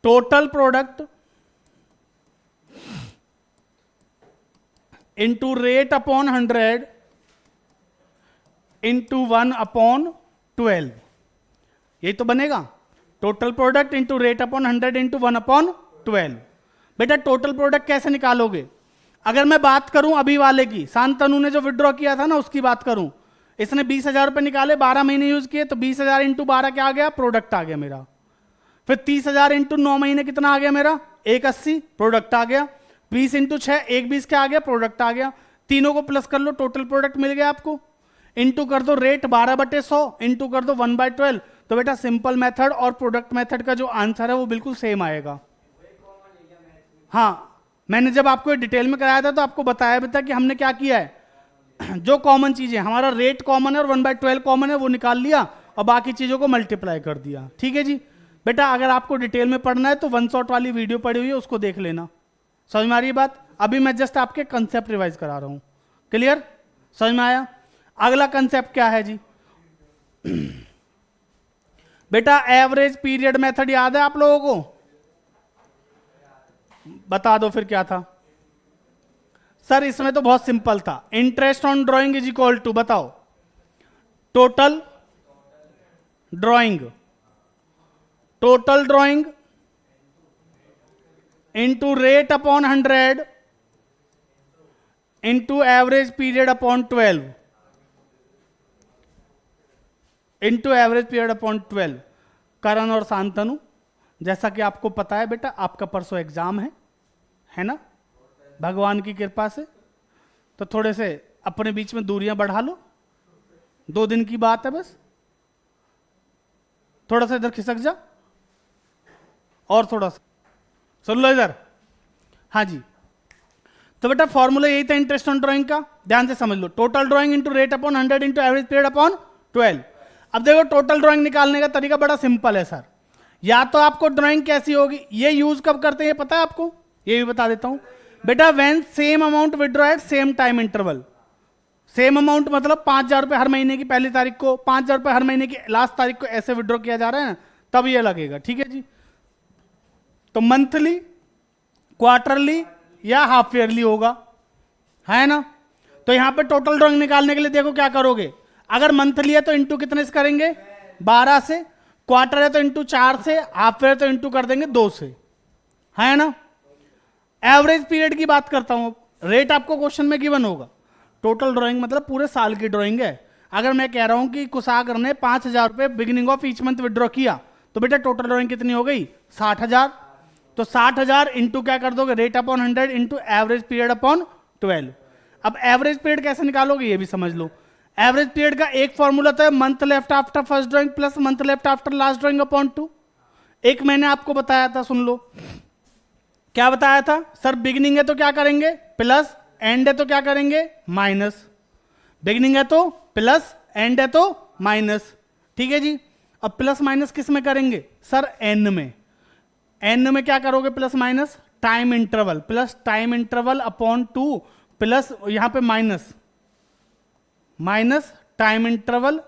Total product into rate upon 100 into 1/12। यही तो बनेगा। Total product into rate upon 100 into 1/12। बेटा टोटल प्रोडक्ट कैसे निकालोगे? अगर मैं बात करूं अभी वाले की, शांतनु ने जो विड्रॉ किया था ना उसकी बात करूं, इसने 20,000 रुपए निकाले, 12 महीने यूज किए, तो 20,000 इंटू 12 क्या आ गया? प्रोडक्ट आ गया मेरा। फिर 30,000 इंटू 9 महीने कितना आ गया मेरा? 180, प्रोडक्ट आ गया। 20 इंटू 6 120 क्या आ गया? प्रोडक्ट आ गया। तीनों को प्लस कर लो, टोटल प्रोडक्ट मिल गया आपको। इंटू कर दो रेट 12/100, इंटू कर दो 1/12। तो बेटा सिंपल मेथड और प्रोडक्ट मेथड का जो आंसर है वो बिल्कुल सेम आएगा। हाँ, मैंने जब आपको डिटेल में कराया था तो आपको बताया भी था कि हमने क्या किया है, जो कॉमन चीजें, हमारा रेट कॉमन है और 1/12 कॉमन है, वो निकाल लिया और बाकी चीजों को मल्टीप्लाई कर दिया। ठीक है जी। बेटा अगर आपको डिटेल में पढ़ना है तो 1 शॉट वाली वीडियो पड़ी हुई है, उसको देख लेना। समझ में आ रही है बात? अभी मैं जस्ट आपके कंसेप्ट रिवाइज करा रहा हूं। क्लियर? समझ में आया? अगला कंसेप्ट क्या है जी? बेटा एवरेज पीरियड मेथड याद है आप लोगों को? बता दो फिर क्या था सर? इसमें तो बहुत सिंपल था। Interest on drawing is equal to, बताओ, total drawing into rate upon 100 into average period upon 12 into average period upon 12। Karan और शांतनु, जैसा कि आपको पता है बेटा, आपका परसों एग्जाम है ना, भगवान की कृपा से। तो थोड़े से अपने बीच में दूरियां बढ़ा लो, 2 दिन की बात है बस। थोड़ा सा इधर खिसक जा और थोड़ा सा सुन लो इधर। हाँ जी, तो बेटा फॉर्मूला यही था इंटरेस्ट ऑन ड्राइंग का, ध्यान से समझ लो। Total drawing into rate upon 100 into average period upon 12। अब देखो टोटल ड्राइंग निकालने का तरीका बड़ा सिंपल है सर। या तो आपको ड्राइंग कैसी होगी, ये यूज कब करते हैं पता है आपको, ये भी बता देता हूं बेटा। When same amount withdraw at same time interval. Same amount मतलब 5,000 रुपए हर महीने की पहली तारीख को, 5,000 रुपए हर महीने की लास्ट तारीख को ऐसे विड्रॉ किया जा रहा है ना, तब ये लगेगा। ठीक है जी। तो मंथली, क्वार्टरली या हाफ ईयरली होगा, है ना। तो यहां पे टोटल ड्राइंग निकालने के लिए देखो क्या करोगे, अगर मंथली है तो इंटू कितने से करेंगे 12 से, क्वार्टर है तो इंटू 4 से, हाफ ईयर तो इंटू कर देंगे 2 से, है ना। एवरेज पीरियड की बात करता हूं, रेट आपको क्वेश्चन में गिवन होगा। टोटल ड्राइंग मतलब पूरे साल की ड्राइंग है। अगर मैं कह रहा हूं कि कुशागर ने 5,000 रुपए beginning of each month withdraw किया, तो बेटा टोटल ड्राइंग कितनी हो गई 60,000। तो 60,000 इंटू क्या कर दोगे, rate upon 100 into average period upon 12। अब एवरेज पीरियड कैसे निकालोगे ये भी समझ लो। एवरेज पीरियड का एक फॉर्मूला तो है month left after first drawing plus month left after last drawing upon 2। एक मैंने आपको बताया था, सुन लो क्या बताया था सर। बिगिनिंग है तो क्या करेंगे प्लस, एंड है तो क्या करेंगे माइनस। बिगिनिंग है तो प्लस, एंड है तो माइनस। ठीक है जी। अब प्लस माइनस किस में करेंगे सर, एन में। एन में क्या करोगे plus minus, time interval plus time interval upon 2 plus यहां पे minus, minus time interval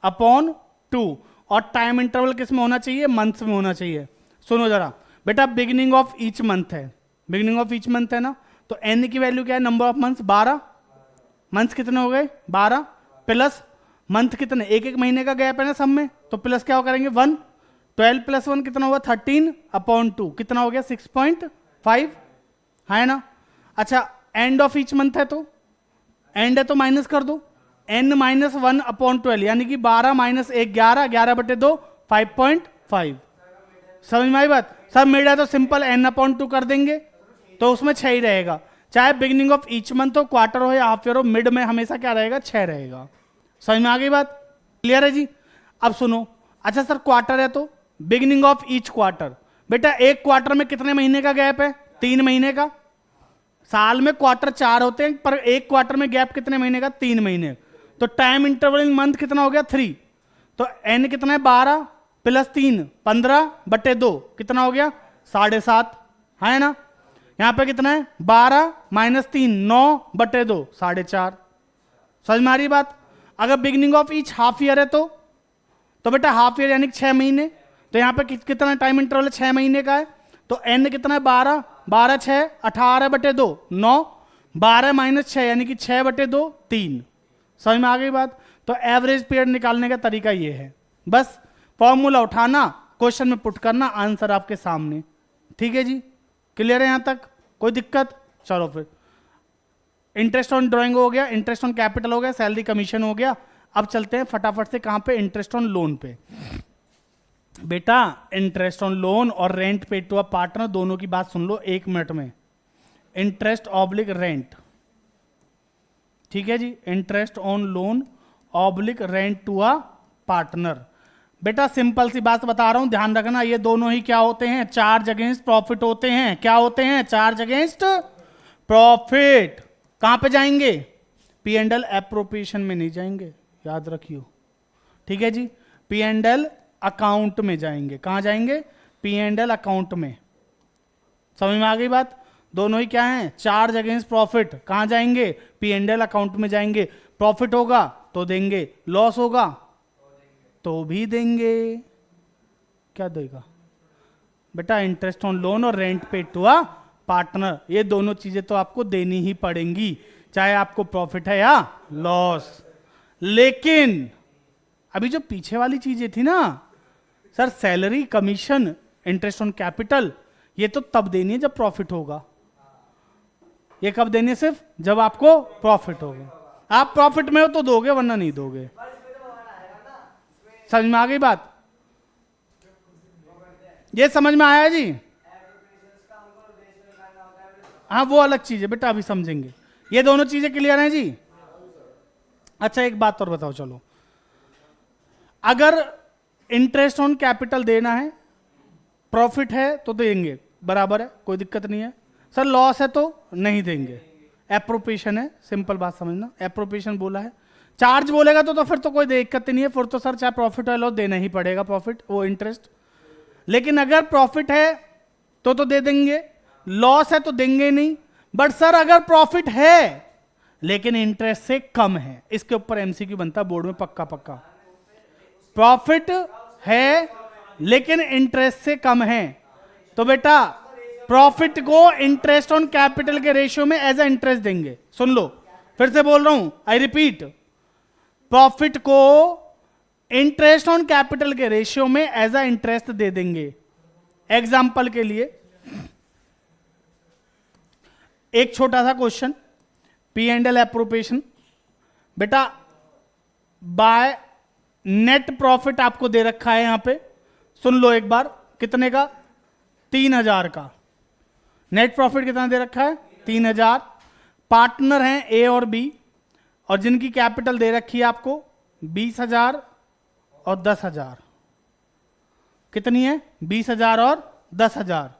upon 2। और टाइम इंटरवल किस में होना चाहिए, मंथ्स में होना चाहिए। सुनो जरा बेटा, बिगिनिंग ऑफ ईच मंथ है, बिगिनिंग ऑफ ईच मंथ है ना, तो एन की वैल्यू क्या है, नंबर ऑफ मंथ्स 12। मंथ्स कितने हो गए 12, प्लस मंथ कितने, एक एक महीने का गैप है ना सब में, तो प्लस क्या करेंगे 1। 12 प्लस 1 कितना हुआ 13 अपॉन 2 कितना हो गया 6.5, है ना। अच्छा एंड ऑफ ईच मंथ है तो, एंड है तो माइनस कर दो, n माइनस 1 अपॉन 12 यानी कि 12 माइनस 1 11, 11/2 5.5। समझ में आई बात सर। मिड है तो सिंपल n अपॉन 2 कर देंगे, तो उसमें 6 ही रहेगा। चाहे बिगिनिंग ऑफ ईच मंथ हो, क्वार्टर हो या हाफ ईयर हो, मिड में हमेशा क्या रहेगा 6 रहेगा। समझ में आ गई बात, क्लियर है जी। अब सुनो, अच्छा सर क्वार्टर है तो बिगिनिंग ऑफ ईच क्वार्टर, बेटा एक क्वार्टर में कितने महीने का गैप है 3 महीने का। साल में क्वार्टर 4 होते हैं, पर एक क्वार्टर में गैप कितने महीने का 3 महीने। तो टाइम इंटरवल इन मंथ कितना हो गया 3। तो n कितना है 12 प्लस 3 15/2 कितना हो गया 7.5, है ना। यहां पे कितना है 12 माइनस 3 9/2 4.5। समझ में आ रही बात। अगर beginning of each half year है तो बेटा हाफ ईयर यानी 6 महीने, तो यहां पे कितना टाइम इंटरवल है 6 महीने का है। तो n कितना है 12 12 6 18/2 9, 12 माइनस 6 यानी कि 6/2 3। समझ में आ गई बात। तो एवरेज पीरियड निकालने का तरीका ये है, बस फॉर्मूला उठाना, क्वेश्चन में पुट करना, आंसर आपके सामने। ठीक है जी, क्लियर है यहां तक, कोई दिक्कत। चलो फिर इंटरेस्ट ऑन ड्राइंग हो गया, इंटरेस्ट ऑन कैपिटल हो गया, सैलरी कमीशन हो गया। अब चलते हैं फटाफट से कहां पे, इंटरेस्ट ऑन लोन पे। बेटा इंटरेस्ट ऑन लोन और rent paid to a partner दोनों की बात सुन लो 1 मिनट में। इंटरेस्ट ऑब्लिक रेंट, ठीक है जी, interest on loan oblique rent to a partner. बेटा सिंपल सी बात बता रहा हूं, ध्यान रखना, ये दोनों ही क्या होते हैं, चार्ज अगेंस्ट प्रॉफिट होते हैं। क्या होते हैं, चार्ज अगेंस्ट प्रॉफिट। कहां पे जाएंगे, पी एंड एल एप्रोप्रिएशन में नहीं जाएंगे, याद रखियो। ठीक है जी, पी एंड एल अकाउंट में जाएंगे। कहां जाएंगे, पी एंड एल अकाउंट में। समझ में आ गई बात। दोनों ही क्या हैं, चार्ज अगेंस्ट प्रॉफिट। कहां जाएंगे, पी एंड एल अकाउंट में जाएंगे। प्रॉफिट होगा तो देंगे, लॉस होगा तो भी देंगे। क्या देगा बेटा, इंटरेस्ट ऑन लोन और rent paid to a partner, ये दोनों चीजें तो आपको देनी ही पड़ेंगी, चाहे आपको प्रॉफिट है या लॉस। लेकिन अभी जो पीछे वाली चीजें थी ना sir, salary commission interest on capital, ये तो तब देनी है जब प्रॉफिट होगा। ये कब देनी है, सिर्फ जब आपको प्रॉफिट होगा। आप प्रॉफिट में हो तो दोगे, वरना नहीं दोगे। समझ में आ गई बात, ये समझ में आया जी। हाँ वो अलग चीज है बेटा, अभी समझेंगे। ये दोनों चीजें क्लियर हैं जी। अच्छा एक बात और बताओ, चलो अगर इंटरेस्ट ऑन कैपिटल देना है, प्रॉफिट है तो देंगे, बराबर है, कोई दिक्कत नहीं है। सर लॉस है तो नहीं देंगे। एप्रोप्रिएशन है, सिंपल बात समझना, एप्रोप्रिएशन बोला है, चार्ज बोलेगा तो फिर तो कोई दिक्कत नहीं है, फिर तो सर चाहे प्रॉफिट है लॉस देना ही पड़ेगा, प्रॉफिट वो इंटरेस्ट। लेकिन अगर प्रॉफिट है तो दे देंगे, लॉस है तो देंगे नहीं। बट सर अगर प्रॉफिट है लेकिन इंटरेस्ट से कम है, इसके ऊपर एमसीक्यू बनता है बोर्ड में पक्का पक्का। प्रॉफिट है लेकिन इंटरेस्ट से कम है, तो बेटा प्रॉफिट को इंटरेस्ट ऑन कैपिटल के रेशियो में एज अ इंटरेस्ट देंगे। सुन लो, फिर से बोल रहा हूं, आई रिपीट, प्रॉफिट को इंटरेस्ट ऑन कैपिटल के रेशियो में एज अ इंटरेस्ट दे देंगे। एग्जाम्पल के लिए एक छोटा सा क्वेश्चन, P&L एप्रोप्रिएशन। बेटा बाय नेट प्रॉफिट आपको दे रखा है यहां पे, सुन लो एक बार, कितने का? 3000 का। नेट प्रॉफिट कितना दे रखा है? 3000। पार्टनर हैं ए और बी, और जिनकी कैपिटल दे रखी है आपको 20,000 और 10,000। कितनी है? 20,000 और 10,000।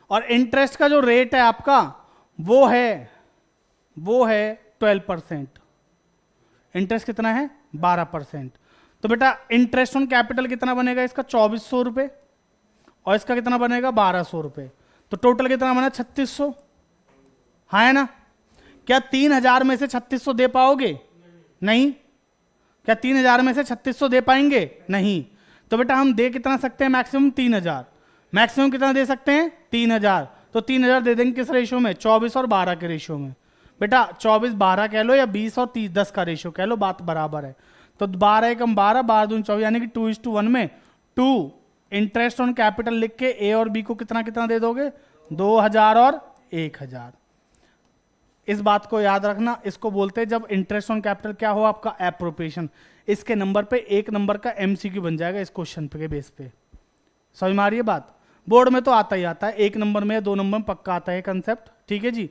और इंटरेस्ट का जो रेट है आपका वो है 12%। इंटरेस्ट कितना है? 12%। तो बेटा इंटरेस्ट ऑन कैपिटल कितना बनेगा इसका? 2400 रुपए, और इसका कितना बनेगा? 1200 रुपए। तो टोटल कितना बना? 3600। हाँ है ना? क्या 3000 में से 3600 दे पाओगे? नहीं। क्या 3000 में से 3600 दे पाएंगे? नहीं। तो बेटा हम दे कितना सकते हैं? मैक्सिमम 3000। मैक्सिमम कितना दे सकते हैं? 3000। तो 3000 दे देंगे किस रेशियो में? 24 और 12 के रेशियो में। बेटा 24-12 कह लो या 20 और 10 का रेशियो कह लो, बात बराबर है। तो 12 एकम 12, 12 दूनी 24, यानी कि 2:1 में 2 इंटरेस्ट ऑन कैपिटल लिख के ए और बी को कितना कितना दे दोगे? 2000 और 1000। इस बात को याद रखना, इसको बोलते हैं जब इंटरेस्ट ऑन कैपिटल क्या हो आपका? एप्रोप्रिएशन। इसके नंबर पे 1 नंबर का एमसीक्यू बन जाएगा इस क्वेश्चन के बेस पे। समझ में आ रही है बात? बोर्ड में तो आता ही आता है, 1 नंबर में या 2 नंबर में पक्का आता है कंसेप्ट, ठीक है जी।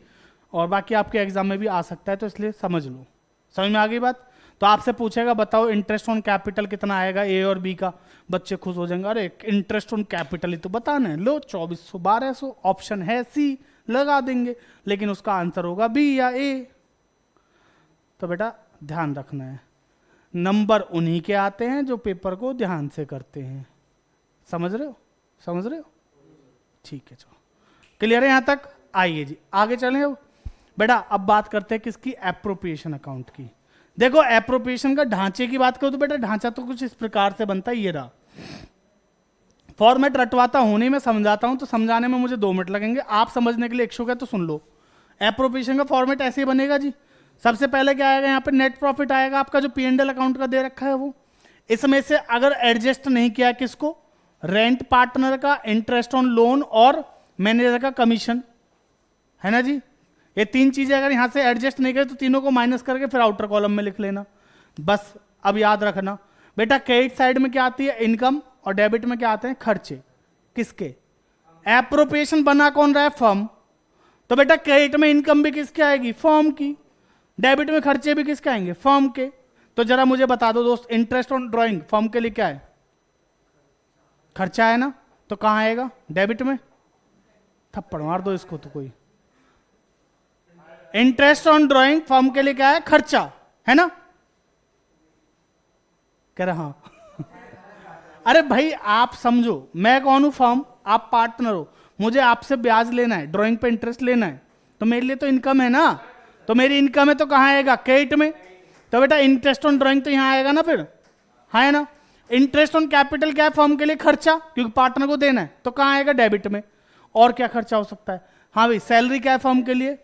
और बाकी आपके एग्जाम में भी आ सकता है, तो इसलिए समझ लो। समझ में आ गई बात? तो आपसे पूछेगा बताओ इंटरेस्ट ऑन कैपिटल कितना आएगा ए और बी का, बच्चे खुश हो जाएंगे, अरे इंटरेस्ट ऑन कैपिटल ही तो बताना है, लो 2400 1200, ऑप्शन है सी, लगा देंगे, लेकिन उसका आंसर होगा बी या ए। तो बेटा ध्यान रखना है, नंबर उन्हीं के आते हैं जो पेपर को ध्यान से करते हैं। समझ रहे हो? समझ रहे हो? ठीक है, चलो क्लियर है यहां तक? आइए जी आगे चलें। अब बेटा अब बात करते हैं किसकी? एप्रोप्रिएशन अकाउंट की। देखो एप्रोप्रिएशन का ढांचे की बात करो तो बेटा ढांचा तो कुछ इस प्रकार से बनता है, ये रहा। फॉर्मेट रटवाता हूं नहीं, मैं समझाता हूं, तो समझाने में मुझे 2 मिनट लगेंगे, आप समझने के लिए इच्छुक है तो सुन लो। एप्रोप्रिएशन का फॉर्मेट ऐसे ही बनेगा जी। सबसे पहले क्या आएगा? यहाँ पे नेट प्रॉफिट आएगा आपका जो P&L अकाउंट का दे रखा है वो। इसमें से अगर एडजस्ट नहीं किया किसको? रेंट पार्टनर का, इंटरेस्ट ऑन लोन और मैनेजर का कमीशन, है ना जी। ये 3 चीजें अगर यहां से एडजस्ट नहीं करे तो तीनों को माइनस करके फिर आउटर कॉलम में लिख लेना बस। अब याद रखना बेटा क्रेडिट साइड में क्या आती है? इनकम, और डेबिट में क्या आते हैं? खर्चे। किसके? एप्रोप्रिएशन बना कौन रहा है? फर्म। तो बेटा क्रेडिट में इनकम भी किसकी आएगी? फर्म की। डेबिट में खर्चे भी किसके आएंगे? फर्म के। तो जरा मुझे बता दो दोस्त, इंटरेस्ट ऑन ड्रॉइंग फर्म के लिए क्या है? खर्चा है ना, तो कहां आएगा? डेबिट में। थप्पड़ मार दो इसको तो कोई। इंटरेस्ट ऑन ड्रॉइंग फर्म के लिए क्या है? खर्चा है ना? कह रहा हाँ अरे भाई आप समझो, मैं कौन हूं? फर्म, आप पार्टनर हो, मुझे आपसे ब्याज लेना है, ड्राइंग पे इंटरेस्ट लेना है, तो मेरे लिए तो इनकम है ना। तो मेरी इनकम है तो कहां आएगा? क्रेडिट में। तो बेटा इंटरेस्ट ऑन ड्राइंग तो यहां आएगा ना फिर, हाँ है ना। इंटरेस्ट ऑन कैपिटल क्या है? फर्म के लिए खर्चा, क्योंकि पार्टनर को देना है, तो कहां आएगा? डेबिट में। और क्या खर्चा हो सकता है? हाँ भाई सैलरी क्या है? फर्म के लिए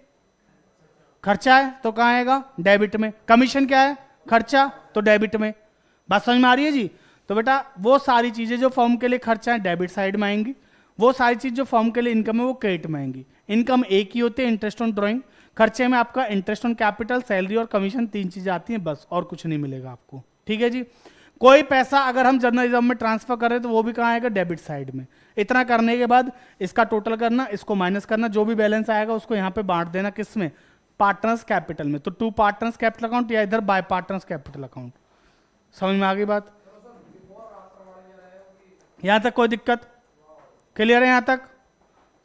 खर्चा है, तो कहां आएगा? डेबिट में। कमीशन क्या है? खर्चा, तो डेबिट में। बात समझ में आ रही है जी? तो बेटा वो सारी चीजें जो फर्म के लिए खर्चा है डेबिट साइड में आएंगी, वो सारी चीज जो फर्म के लिए इनकम है वो क्रेडिट में आएंगी। इनकम एक ही होती है, इंटरेस्ट ऑन ड्रॉइंग। खर्चे में आपका इंटरेस्ट ऑन कैपिटल, सैलरी और कमीशन, 3 चीजें आती हैं बस, और कुछ नहीं मिलेगा आपको, ठीक है जी। कोई पैसा अगर हम जर्नलिज्म में ट्रांसफर करें तो वो भी कहां आएगा? डेबिट साइड में। इतना करने के बाद इसका टोटल करना, इसको माइनस करना, जो भी बैलेंस आएगा उसको यहां पे बांट देना, किसमें? पार्टनर्स कैपिटल में। तो 2 पार्टनर्स कैपिटल अकाउंट या इधर बाय पार्टनर्स कैपिटल अकाउंट। समझ में आ गई बात? यहां तक कोई दिक्कत? क्लियर है यहां तक?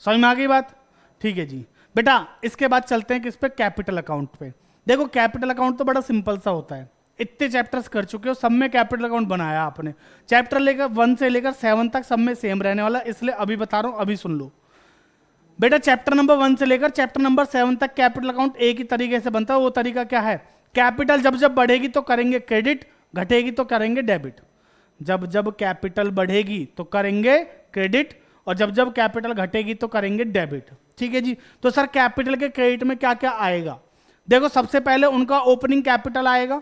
समझ में आ गई बात? ठीक है जी। बेटा इसके बाद चलते हैं किस पे? कैपिटल अकाउंट पे। देखो कैपिटल अकाउंट तो बड़ा सिंपल सा होता है, इतने चैप्टर्स कर चुके हो, सब में कैपिटल अकाउंट बनाया आपने। चैप्टर लेकर 1 से लेकर 7 तक सब में सेम रहने वाला, इसलिए अभी बता रहा हूं, अभी सुन लो बेटा। चैप्टर नंबर 1 से लेकर चैप्टर नंबर 7 तक कैपिटल अकाउंट एक ही तरीके से बनता है। वो तरीका क्या है? कैपिटल जब जब बढ़ेगी तो करेंगे क्रेडिट, घटेगी तो करेंगे डेबिट। जब जब कैपिटल बढ़ेगी तो करेंगे क्रेडिट, और जब जब कैपिटल घटेगी तो करेंगे डेबिट। ठीक है जी। तो सर कैपिटल के क्रेडिट में क्या क्या आएगा? देखो सबसे पहले उनका ओपनिंग कैपिटल आएगा।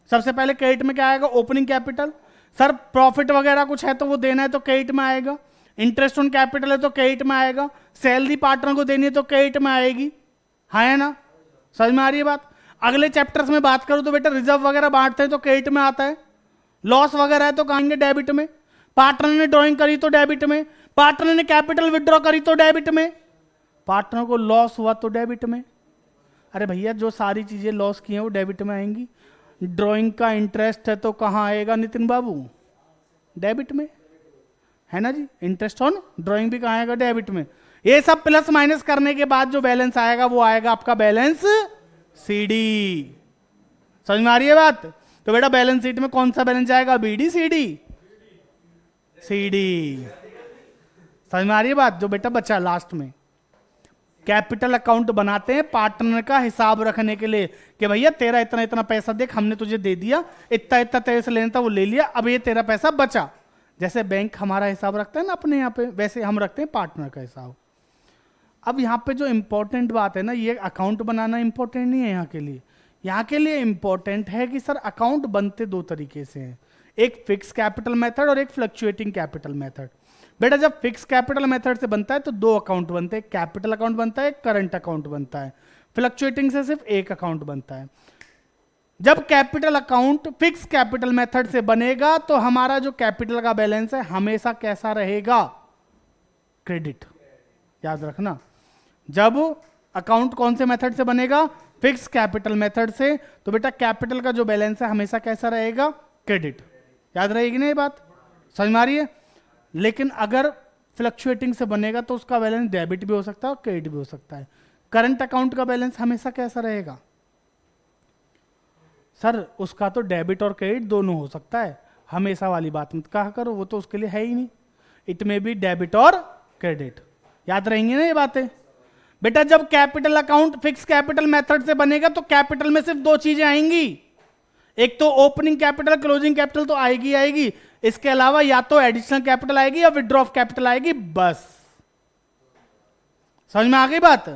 सबसे पहले क्रेडिट में क्या आएगा? Opening capital. सर प्रॉफिट वगैरह कुछ है तो वो देना है तो क्रेडिट में आएगा। इंटरेस्ट ऑन कैपिटल है तो क्रेडिट में आएगा। सैलरी पार्टनर को देनी है तो क्रेडिट में आएगी। हाँ है ना? समझ में आ रही है बात? अगले चैप्टर्स में बात करूं तो बेटा रिजर्व वगैरह बांटते हैं तो क्रेडिट में आता है। लॉस वगैरह है तो कहेंगे डेबिट में। पार्टनर ने ड्रॉइंग करी तो डेबिट में। पार्टनर ने कैपिटल विड्रॉ करी तो डेबिट में। पार्टनर को लॉस हुआ तो डेबिट में। अरे भैया जो सारी चीजें लॉस की हैं वो डेबिट में आएंगी। ड्राइंग का इंटरेस्ट है तो कहाँ आएगा नितिन बाबू? डेबिट में, है ना जी। इंटरेस्ट ऑन ड्राइंग भी कहाँ आएगा? डेबिट में। ये सब प्लस माइनस करने के बाद जो बैलेंस आएगा वो आएगा आपका बैलेंस सीडी। समझ में आ रही है बात? तो बेटा बैलेंस शीट में कौन सा बैलेंस आएगा? BD CD? सीडी। समझ में आ रही है बात? जो बेटा बचा लास्ट में कैपिटल अकाउंट बनाते हैं पार्टनर का हिसाब रखने के लिए कि भैया तेरा इतना इतना पैसा देख, हमने तुझे दे दिया, इतना इतना तेरे से लेना था वो ले लिया, अब ये तेरा पैसा बचा। जैसे बैंक हमारा हिसाब रखता है ना अपने यहाँ पे, वैसे हम रखते हैं पार्टनर का हिसाब। अब यहाँ पे जो इंपॉर्टेंट बात है ना, ये अकाउंट बनाना इंपॉर्टेंट नहीं है यहाँ के लिए। यहाँ के लिए इंपॉर्टेंट है कि सर अकाउंट बनते दो तरीके से हैं, एक फिक्स कैपिटल मेथड और एक फ्लक्चुएटिंग कैपिटल मेथड। बेटा जब फिक्स कैपिटल मेथड से बनता है तो दो अकाउंट बनते हैं, कैपिटल अकाउंट बनता है, करंट अकाउंट बनता है। फ्लक्चुएटिंग से सिर्फ एक अकाउंट बनता है। जब capital account fix capital method से बनेगा तो हमारा जो कैपिटल का बैलेंस है हमेशा कैसा रहेगा? क्रेडिट। याद रखना, जब अकाउंट कौन से मेथड से बनेगा? फिक्स कैपिटल मेथड से, तो बेटा कैपिटल का जो बैलेंस है हमेशा कैसा रहेगा? क्रेडिट। याद रहेगी ना ये बात? समझ में आ रही है? लेकिन अगर फ्लक्चुएटिंग से बनेगा तो उसका बैलेंस डेबिट भी हो सकता है और क्रेडिट भी हो सकता है। करंट अकाउंट का बैलेंस हमेशा कैसा रहेगा? सर उसका तो डेबिट और क्रेडिट दोनों हो सकता है, हमेशा वाली बात मत कहा करो, वो तो उसके लिए है ही नहीं। इट में भी डेबिट और क्रेडिट। याद रहेंगी ना ये बातें? बेटा जब capital account fix capital method से बनेगा तो कैपिटल में सिर्फ दो चीजें आएंगी, एक तो ओपनिंग कैपिटल, क्लोजिंग कैपिटल तो आएगी आएगी, इसके अलावा या तो एडिशनल कैपिटल आएगी या विड्रॉ ऑफ कैपिटल आएगी, बस। समझ में आ गई बात?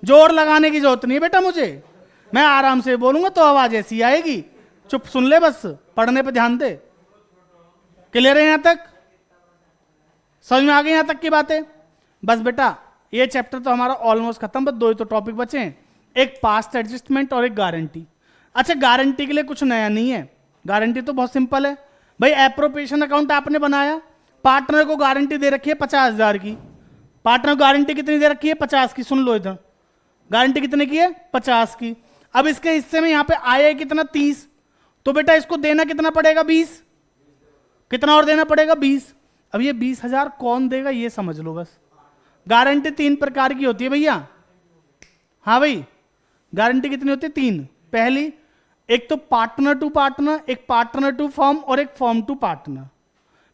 जोर लगाने की जरूरत नहीं है बेटा मुझे, मैं आराम से बोलूंगा तो आवाज ऐसी आएगी, चुप सुन ले, बस पढ़ने पे ध्यान दे। क्लियर है यहां तक? समझ में आ गई यहां तक की बातें? बस बेटा ये चैप्टर तो हमारा ऑलमोस्ट खत्म, बस दो ही तो टॉपिक बचे हैं, एक पास्ट एडजस्टमेंट और एक गारंटी। अच्छा गारंटी के लिए कुछ नया नहीं है, गारंटी तो बहुत सिंपल है भाई। एप्रोप्रिएशन अकाउंट आपने बनाया, पार्टनर को गारंटी दे रखी है 50,000 की। पार्टनर को गारंटी कितनी दे रखी है? 50 की। सुन लो इधर, गारंटी कितने की है? 50 की। अब इसके हिस्से में यहां पे आया कितना? 30। तो बेटा इसको देना कितना पड़ेगा? 20। कितना और देना पड़ेगा? 20। अब ये 20,000 कौन देगा ये समझ लो बस। गारंटी 3 प्रकार की होती है भैया। हाँ भाई, गारंटी कितनी होती है? 3। पहली, एक तो पार्टनर टू पार्टनर, एक पार्टनर टू फर्म और एक फर्म टू पार्टनर।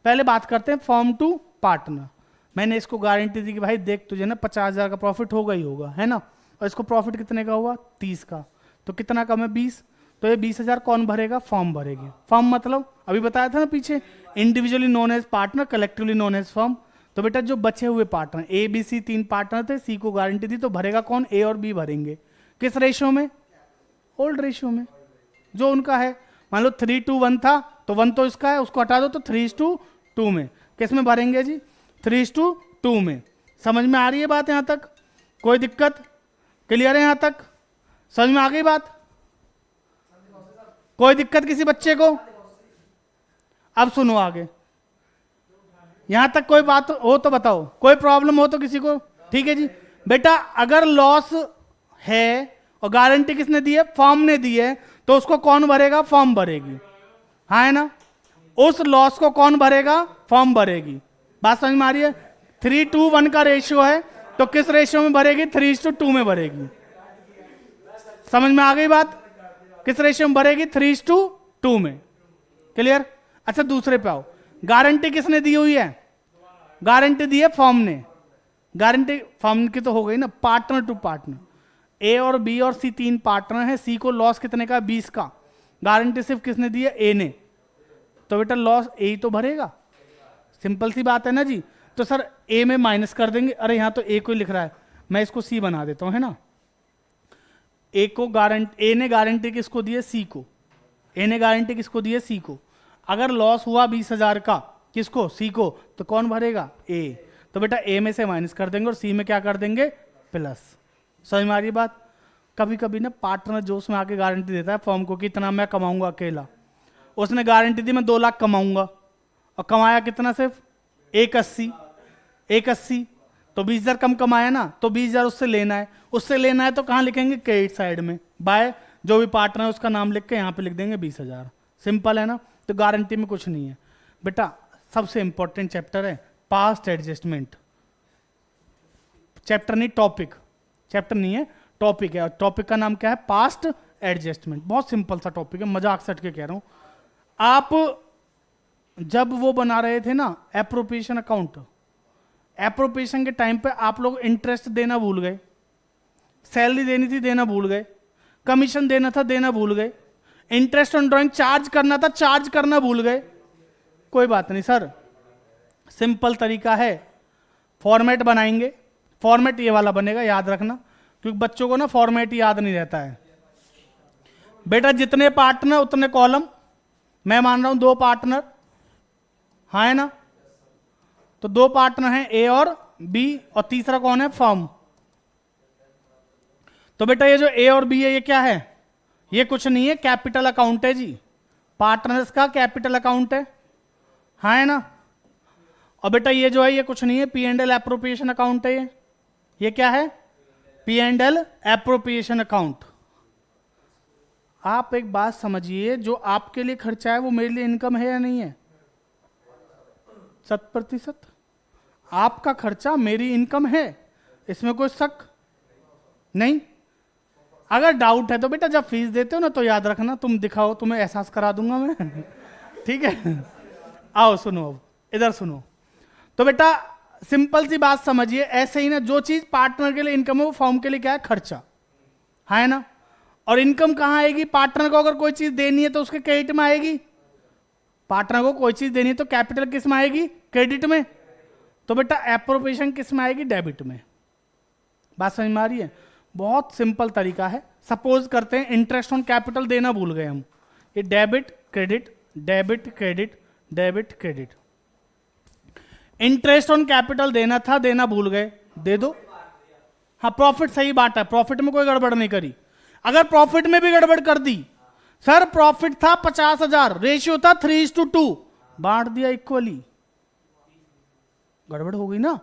पहले बात करते हैं फर्म टू पार्टनर। मैंने इसको गारंटी दी कि भाई देख तुझे ना 50,000 का प्रॉफिट होगा ही होगा, है ना, और इसको प्रॉफिट कितने का हुआ? 30 का। तो कितना कम है? 20। तो ये 20,000 कौन भरेगा? फर्म भरेगी। फर्म मतलब अभी बताया था ना पीछे, individually known as partner, collectively known as firm. तो बेटा जो बचे हुए partner, A B C 3 partner थे, सी को गारंटी दी तो भरेगा कौन? ए और बी भरेंगे। किस रेशियो में? ओल्ड रेशियो में, जो उनका है। मान लो 3:1 था तो 1 तो इसका है, उसको हटा दो तो 3:2 में। किस में भरेंगे जी? 3:2 में। समझ में आ रही है बात यहां तक? कोई दिक्कत? क्लियर है यहां तक? समझ में आ गई बात? कोई दिक्कत किसी बच्चे को? अब सुनो आगे, यहां तक कोई बात हो तो बताओ, कोई प्रॉब्लम हो तो किसी को? ठीक है जी। बेटा अगर लॉस है और गारंटी किसने दी है? फर्म ने दी है, तो उसको कौन भरेगा? फर्म भरेगी। हाँ है ना? उस लॉस को कौन भरेगा? फर्म भरेगी। बात समझ में आ रही है? 3:1 का रेशियो है तो किस रेशियो में भरेगी? 3:2 में भरेगी। समझ में आ गई बात? किस रेशियो में भरेगी? 3:2 में। क्लियर? अच्छा दूसरे पे आओ। गारंटी किसने दी हुई है? गारंटी दी है फॉर्म ने। गारंटी फॉर्म की तो हो गई ना, पार्टनर टू पार्टनर। ए और बी और सी 3 पार्टनर है। सी को लॉस कितने का? 20 का। गारंटी सिर्फ किसने दी है? ए ने। तो बेटा लॉस ए ही तो भरेगा। सिंपल सी बात है ना जी। तो सर ए में माइनस कर देंगे। अरे यहां तो ए को ही लिख रहा है, मैं इसको सी बना देता हूं, है ना। ए को ए ने गारंटी किसको दी है? सी को। ए ने गारंटी किसको दी है? सी को। अगर लॉस हुआ 20,000 का, किसको? सी को। तो कौन भरेगा? ए। तो बेटा ए में से माइनस कर देंगे और सी में क्या कर देंगे? प्लस। समझ में आ रही बात? कभी कभी ना पार्टनर जो उसमें आके गारंटी देता है फॉर्म को कि इतना मैं कमाऊंगा अकेला, उसने गारंटी दी मैं 2 लाख कमाऊंगा और कमाया कितना? सिर्फ 180। तो 20,000 कम कमाया ना, तो 20,000 उससे लेना है। उससे लेना है तो कहां लिखेंगे? क्रेडिट साइड में। बाय जो भी पार्टनर है उसका नाम लिख के यहां पे लिख देंगे 20,000। सिंपल है ना। तो गारंटी में कुछ नहीं है बेटा। सबसे इंपॉर्टेंट चैप्टर है पास्ट एडजस्टमेंट। चैप्टर नहीं, टॉपिक। चैप्टर नहीं है, टॉपिक है। और टॉपिक का नाम क्या है? Past adjustment. बहुत सिंपल सा टॉपिक है, मजाक से हट के कह रहा हूं। आप जब वो बना रहे थे ना एप्रोप्रिएशन अकाउंट, एप्रोप्रिएशन के टाइम पे आप लोग इंटरेस्ट देना भूल गए, सैलरी देनी थी देना भूल गए, कमीशन देना था देना भूल गए, इंटरेस्ट ऑन ड्राइंग चार्ज करना था चार्ज करना भूल गए। कोई बात नहीं सर, सिंपल तरीका है। फॉर्मेट बनाएंगे। फॉर्मेट ये वाला बनेगा, याद रखना, क्योंकि बच्चों को ना फॉर्मेट याद नहीं रहता है। बेटा जितने पार्टनर उतने कॉलम। मैं मान रहा हूं 2 पार्टनर, हाँ है ना। तो 2 पार्टनर हैं ए और बी, और तीसरा कौन है? फर्म। तो बेटा ये जो ए और बी है ये क्या है? ये कुछ नहीं है, कैपिटल अकाउंट है जी। पार्टनर्स का कैपिटल अकाउंट है, हाँ है ना। और बेटा ये जो है ये कुछ नहीं है, P and L appropriation account है। ये क्या है? P and L appropriation account. आप एक बात समझिए, जो आपके लिए खर्चा है वो मेरे लिए इनकम है या नहीं है? 100%। आपका खर्चा मेरी इनकम है, इसमें कोई शक नहीं। अगर डाउट है तो बेटा जब फीस देते हो ना तो याद रखना, तुम दिखाओ, तुम्हें एहसास करा दूंगा मैं। ठीक है, आओ सुनो, अब इधर सुनो। तो बेटा सिंपल सी बात समझिए, ऐसे ही ना जो चीज पार्टनर के लिए इनकम है वो फर्म के लिए क्या है? खर्चा, है ना। और इनकम कहां आएगी? पार्टनर को अगर कोई चीज देनी है तो उसके क्रेडिट में आएगी। पार्टनर को कोई चीज देनी है तो कैपिटल किस में आएगी? क्रेडिट में। तो बेटा एप्रोप्रिएशन किस में आएगी? डेबिट में। बात समझ में आ रही है? बहुत सिंपल तरीका है। सपोज करते हैं इंटरेस्ट ऑन कैपिटल देना भूल गए हम, ये debit credit debit credit debit credit. Interest on capital देना था देना भूल गए, दे दो। हाँ प्रॉफिट सही बात है, प्रॉफिट में कोई गड़बड़ नहीं करी। अगर प्रॉफिट में भी गड़बड़ कर दी, सर प्रॉफिट था 50,000, रेशियो था 3:2, बांट दिया इक्वली, गड़बड़ हो गई ना।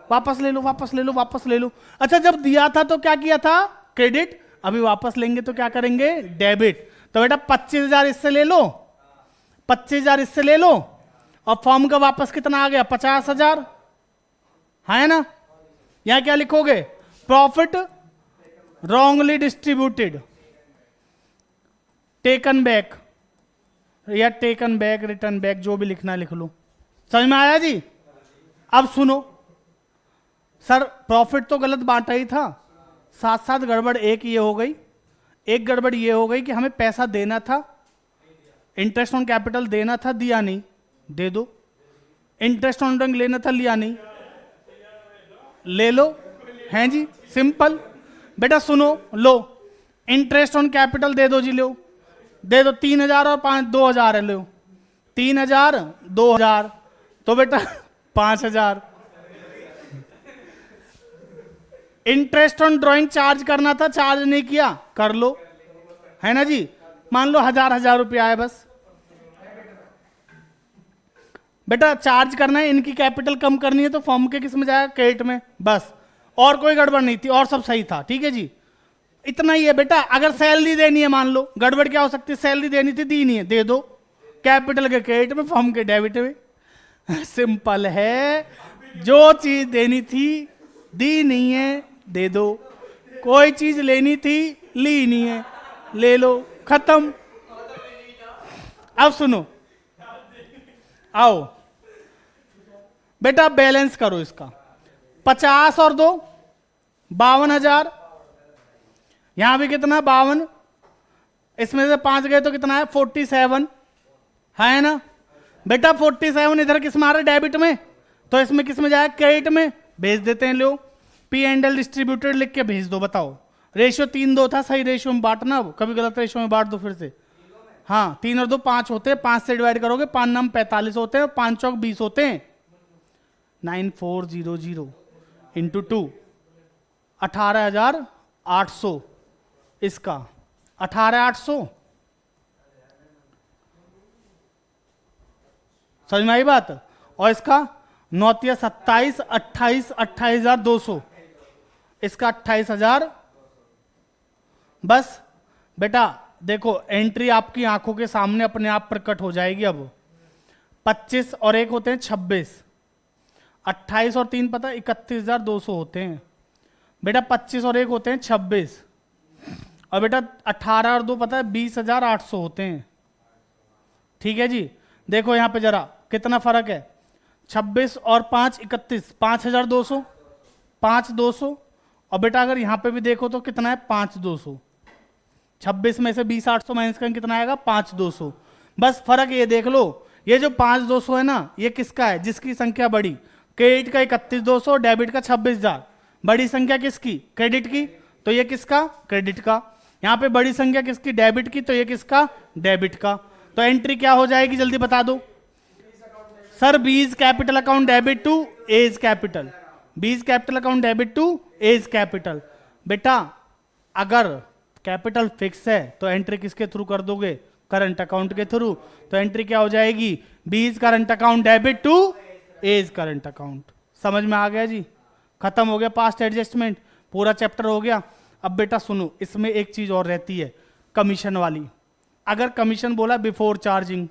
वापस ले लो वापस ले लो वापस ले लो। अच्छा जब दिया था तो क्या किया था? क्रेडिट। अभी वापस लेंगे तो क्या करेंगे? डेबिट। तो बेटा 25,000 इससे ले लो, 25,000 इससे ले लो, और फॉर्म का वापस कितना आ गया? 50,000, है ना। यहां क्या लिखोगे? Profit wrongly distributed, taken back, या टेकन बैक, रिटर्न बैक, जो भी लिखना लिख लो। समझ में आया जी? अब सुनो, सर प्रॉफिट तो गलत बांटा ही था, साथ साथ गड़बड़ एक ये हो गई, एक गड़बड़ ये हो गई कि हमें पैसा देना था, इंटरेस्ट ऑन कैपिटल देना था, दिया नहीं, दे दो। इंटरेस्ट ऑन ड्राइंग लेना था, लिया नहीं, ले लो। हैं जी, सिंपल। बेटा सुनो, लो इंटरेस्ट ऑन कैपिटल दे दो जी, लो दे दो। 3,000 और 2,000 है, लो 3,000 2,000, तो बेटा 5,000। इंटरेस्ट ऑन ड्राइंग चार्ज करना था, चार्ज नहीं किया, कर लो, है ना जी। मान लो 1,000 रुपया है बस। बेटा चार्ज करना है, इनकी कैपिटल कम करनी है तो फॉर्म के किस में जाएगा? क्रेडिट में, बस। और कोई गड़बड़ नहीं थी, और सब सही था, ठीक है जी। इतना ही है बेटा। अगर सैलरी देनी है, मान लो गड़बड़ क्या हो सकती है? सैलरी देनी थी, दी नहीं है, दे दो, कैपिटल के क्रेडिट में, फॉर्म के डेबिट में। सिंपल है, जो चीज देनी थी दी नहीं है, दे दो। कोई चीज लेनी थी, ली नहीं है, ले लो। खत्म। अब सुनो, आओ बेटा बैलेंस करो इसका। 50 और 2 52,000, यहां भी कितना 52, इसमें से 5 गए तो कितना है 47, है ना बेटा। 47 इधर किस में आ रहा है डेबिट में, तो इसमें किस में जाएगा क्रेडिट में, भेज देते हैं। लो पी एंड एल डिस्ट्रीब्यूटेड लिख के भेज दो। बताओ रेशियो 3-2 था, सही रेशियो में बांटना, अब कभी गलत रेशियो में बांट दो फिर से। हाँ 3 और 2 5 होते हैं, 5 से डिवाइड करोगे 5 नाम 45 होते हैं, 5 चौक 20 होते हैं। 9400 इंटू 2 18,800, इसका 18,800, समझ में आई बात। और इसका 9 × 27 28,200, इसका 28,000। बस बेटा देखो एंट्री आपकी आंखों के सामने अपने आप प्रकट हो जाएगी। अब 25 और 1 होते हैं 26, 28 और 3 पता है 31,200 होते हैं बेटा। 25 और 1 होते हैं 26, और बेटा 18 और 2 पता है 20,800 होते हैं। ठीक है जी, देखो यहां पे जरा कितना फर्क है। 26 और 5 31, 5,200, 5,200। और बेटा अगर यहां पे भी देखो तो कितना है 5,200। 26 में से 20,800 माइनस करें कितना आएगा 5,200। बस फर्क ये देख लो, ये जो 5,200 है ना ये किसका है, जिसकी संख्या बड़ी। क्रेडिट का 31,200, डेबिट का 26,000। बड़ी संख्या किसकी, क्रेडिट की, तो ये किसका, क्रेडिट का। यहां पे बड़ी संख्या किसकी, डेबिट की, तो ये किसका, डेबिट का। तो एंट्री क्या हो जाएगी जल्दी बता दो sir. B's capital account debit to A's capital, B's capital account debit to A's capital. बेटा अगर कैपिटल फिक्स है तो एंट्री किसके थ्रू कर दोगे, करंट अकाउंट के थ्रू। तो एंट्री क्या हो जाएगी, B's current account debit to A's current account. समझ में आ गया जी, खत्म हो गया पास्ट एडजस्टमेंट, पूरा चैप्टर हो गया। अब बेटा सुनो, इसमें एक चीज और रहती है कमीशन वाली। अगर कमीशन बोला बिफोर चार्जिंग,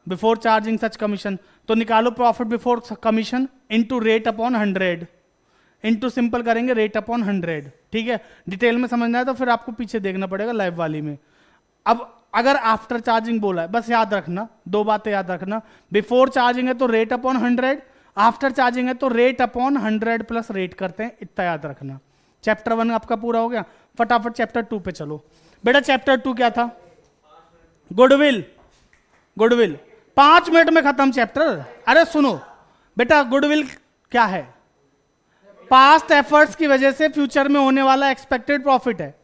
बिफोर चार्जिंग सच कमीशन, तो निकालो profit before commission into rate upon 100, into simple करेंगे रेट अपॉन 100। ठीक है, डिटेल में समझना है तो फिर आपको पीछे देखना पड़ेगा लाइव वाली में। अब अगर आफ्टर चार्जिंग बोला है, बस याद रखना 2 बातें याद रखना। बिफोर चार्जिंग है तो रेट अपॉन 100, आफ्टर चार्जिंग है तो रेट अपॉन 100 प्लस रेट करते हैं, इतना याद रखना। चैप्टर 1 आपका पूरा हो गया, फटाफट चैप्टर 2 पे चलो। बेटा चैप्टर 2 क्या था, गुडविल। गुडविल 5 मिनट में खत्म चैप्टर। अरे सुनो बेटा, गुडविल क्या है, पास्ट एफर्ट्स की वजह से फ्यूचर में होने वाला एक्सपेक्टेड प्रॉफिट है।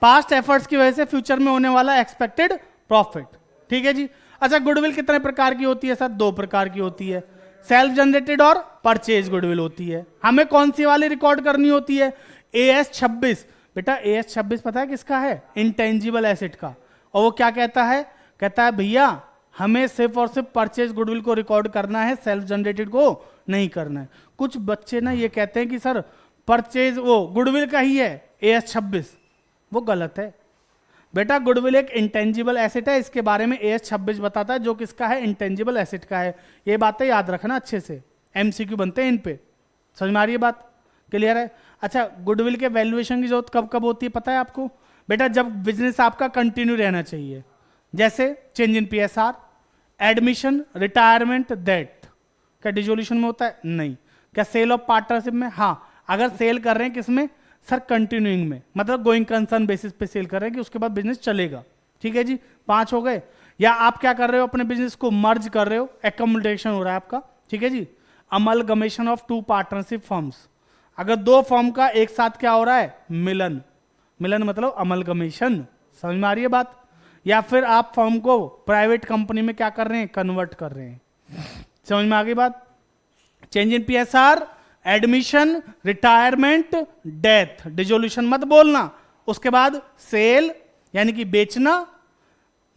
पास्ट एफर्ट्स की वजह से फ्यूचर में होने वाला एक्सपेक्टेड प्रॉफिट। ठीक है जी। अच्छा गुडविल कितने प्रकार की होती है सर, 2 प्रकार की होती है, सेल्फ जनरेटेड और परचेज गुडविल होती है। हमें कौन सी वाली रिकॉर्ड करनी होती है, AS 26। बेटा AS 26 पता है किसका है, इंटेंजिबल एसेट का। और वो क्या कहता है, कहता है भैया हमें सिर्फ और सिर्फ परचेज गुडविल को रिकॉर्ड करना है, सेल्फ जनरेटेड को नहीं करना है। कुछ बच्चे ना ये कहते हैं कि सर परचेज वो गुडविल का ही है AS 26, वो गलत है बेटा। गुडविल एक इंटेंजिबल एसेट है, इसके बारे में AS 26 बताता है जो किसका है, इंटेंजिबल एसेट का है। ये बातें याद रखना अच्छे से, MCQ बनते हैं इन पे। समझ में आ रही है बात, क्लियर है। अच्छा गुडविल के वैल्यूएशन की जरूरत कब कब होती है पता है आपको, बेटा जब बिजनेस आपका कंटिन्यू रहना चाहिए, जैसे change in PSR, admission, retirement, death. क्या डिसोल्यूशन में होता है, नहीं। क्या सेल ऑफ पार्टनरशिप में, हाँ। अगर सेल कर रहे हैं किसमें सर, कंटिन्यूइंग में, मतलब गोइंग कंसर्न बेसिस पे सेल कर रहे हैं कि उसके बाद बिजनेस चलेगा। ठीक है जी, 5 हो गए। या आप क्या कर रहे हो, अपने बिजनेस को मर्ज कर रहे हो, एकम्युलेशन हो रहा है आपका। ठीक है जी, अमलगमेशन ऑफ 2 पार्टनरशिप फर्म्स। अगर 2 फर्म का एक साथ क्या हो रहा है, मिलन। मिलन मतलब अमलगमेशन, समझ में आ रही है बात। या फिर आप फर्म को प्राइवेट कंपनी में क्या कर रहे हैं, कन्वर्ट कर रहे हैं। समझ में आ गई बात। Change in PSR, admission, retirement, death, dissolution मत बोलना। उसके बाद सेल यानी कि बेचना,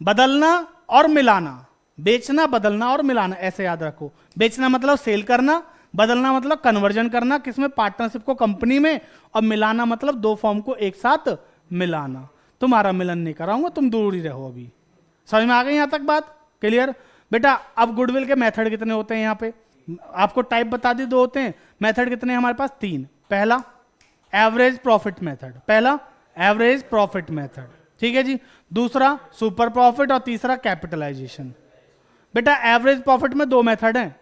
बदलना और मिलाना। बेचना, बदलना और मिलाना, ऐसे याद रखो। बेचना मतलब सेल करना, बदलना मतलब कन्वर्जन करना किसमें, पार्टनरशिप को कंपनी में, और मिलाना मतलब 2 फर्म को एक साथ मिलाना। तुम्हारा मिलन नहीं कराऊंगा, तुम दूर ही रहो। अभी समझ में आ गई यहां तक बात, क्लियर बेटा। अब गुडविल के मेथड कितने होते हैं, यहां पे आपको टाइप बता दी, 2 होते हैं। मेथड कितने हैं हमारे पास, 3। पहला एवरेज प्रॉफिट मेथड, पहला एवरेज प्रॉफिट मेथड, ठीक है जी। दूसरा सुपर प्रॉफिट और तीसरा कैपिटलाइजेशन। बेटा एवरेज प्रॉफिट में दो मेथड हैं,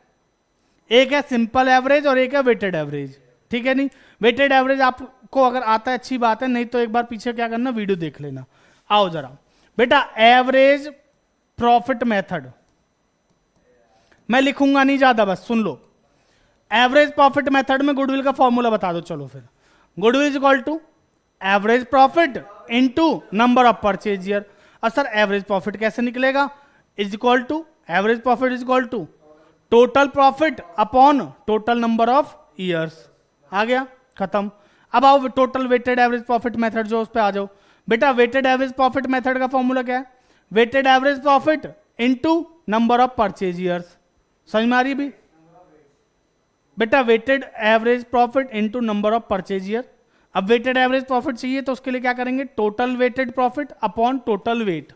एक है सिंपल एवरेज और एक है वेटेड एवरेज, ठीक है नहीं। वेटेड एवरेज आपको अगर आता है अच्छी बात है, नहीं तो एक बार पीछे क्या करना, वीडियो देख लेना। आओ जरा बेटा, एवरेज प्रॉफिट मेथड मैं लिखूंगा नहीं ज्यादा, बस सुन लो। एवरेज प्रॉफिट मेथड में गुडविल का फॉर्मूला बता दो। चलो फिर, goodwill is equal to average profit into number of purchase year. और सर एवरेज प्रॉफिट कैसे निकलेगा, is equal to average profit is equal to total profit upon total number of years. आ गया, खत्म। अब आओ total weighted average profit method जो, उस पे आ जाओ। बेटा वेटेड एवरेज प्रॉफिट मेथड का फॉर्मूला क्या है, weighted average profit into number of purchase years. समझ में आ रही भी बेटा, weighted average profit into number of purchase year. अब वेटेड एवरेज प्रॉफिट चाहिए तो उसके लिए क्या करेंगे, total weighted profit upon total weight,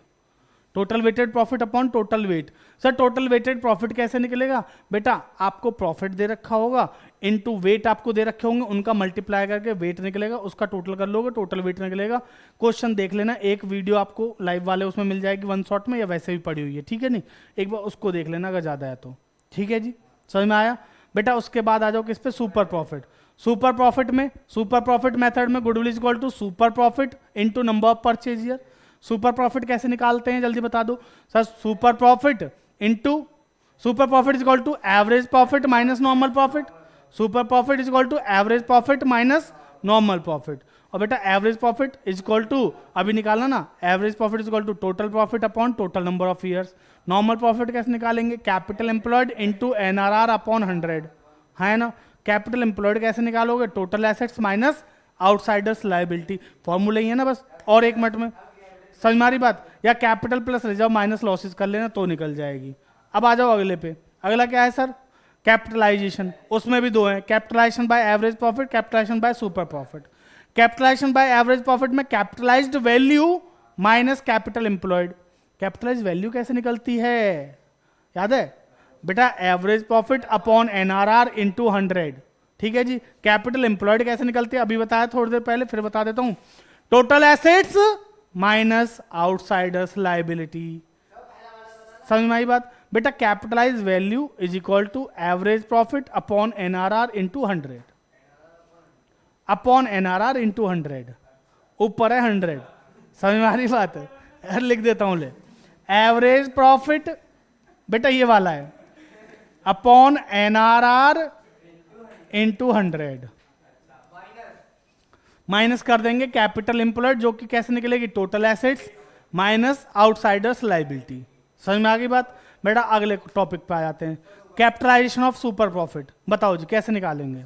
total weighted profit upon total weight. Sir total weighted profit कैसे निकलेगा, बेटा आपको प्रॉफिट दे रखा होगा इनटू वेट आपको दे रखे होंगे, उनका मल्टीप्लाई करके वेट निकलेगा, उसका टोटल कर लोगे, टोटल वेट निकलेगा। क्वेश्चन देख लेना, एक वीडियो आपको लाइव वाले उसमें मिल जाएगी वन शॉट में, या वैसे भी पड़ी हुई है, ठीक है नहीं, एक बार उसको देख लेना अगर ज्यादा है तो, ठीक है जी। समझ में आया बेटा। उसके बाद आ जाओ किस पे, सुपर प्रॉफिट। सुपर प्रॉफिट में, सुपर प्रॉफिट मेथड में goodwill is equal to super profit into number of purchase year. Super profit कैसे निकालते हैं जल्दी बता दो sir, super profit into, super profit is equal to average profit minus normal profit. Super profit is equal to average profit minus normal profit. और बेटा average profit is equal to, अभी निकालना ना, average profit is equal to total profit upon total number of years. Normal profit कैसे निकालेंगे, capital employed into NRR upon 100, है ना। Capital employed कैसे निकालोगे, total assets minus outsiders liability. Formula ही है ना बस, और एक मिनट में समझ मारी बात। या capital plus reserve minus losses कर लेना तो निकल जाएगी। अब आ जाओ अगले पे, अगला क्या है सर, कैपिटलाइजेशन। उसमें भी दो हैं, capitalisation by average profit, capitalisation by super profit. Capitalisation by average profit में capitalised value minus capital employed. Capitalise value कैसे निकलती है, याद है बेटा, average profit upon NRR into 100, ठीक है जी। कैपिटल एम्प्लॉयड कैसे निकलती है, अभी बताया थोड़ी देर पहले, फिर बता देता हूं, total assets minus outsiders liability. समझ में आई बात बेटा। Capitalise value is equal to average profit upon NRR into 100, upon NRR into 100, ऊपर है 100। समझ में आ रही बात है, लिख देता हूं ले, एवरेज प्रॉफिट बेटा ये वाला है अपॉन एनआरआर इनटू 100, माइनस कर देंगे कैपिटल एम्प्लॉयड, जो कि कैसे निकलेगी, total assets minus outsiders liability. समझ में आ गई बात बेटा। अगले टॉपिक पे आ जाते हैं, कैपिटलाइजेशन ऑफ सुपर प्रॉफिट। बताओ जी कैसे निकालेंगे,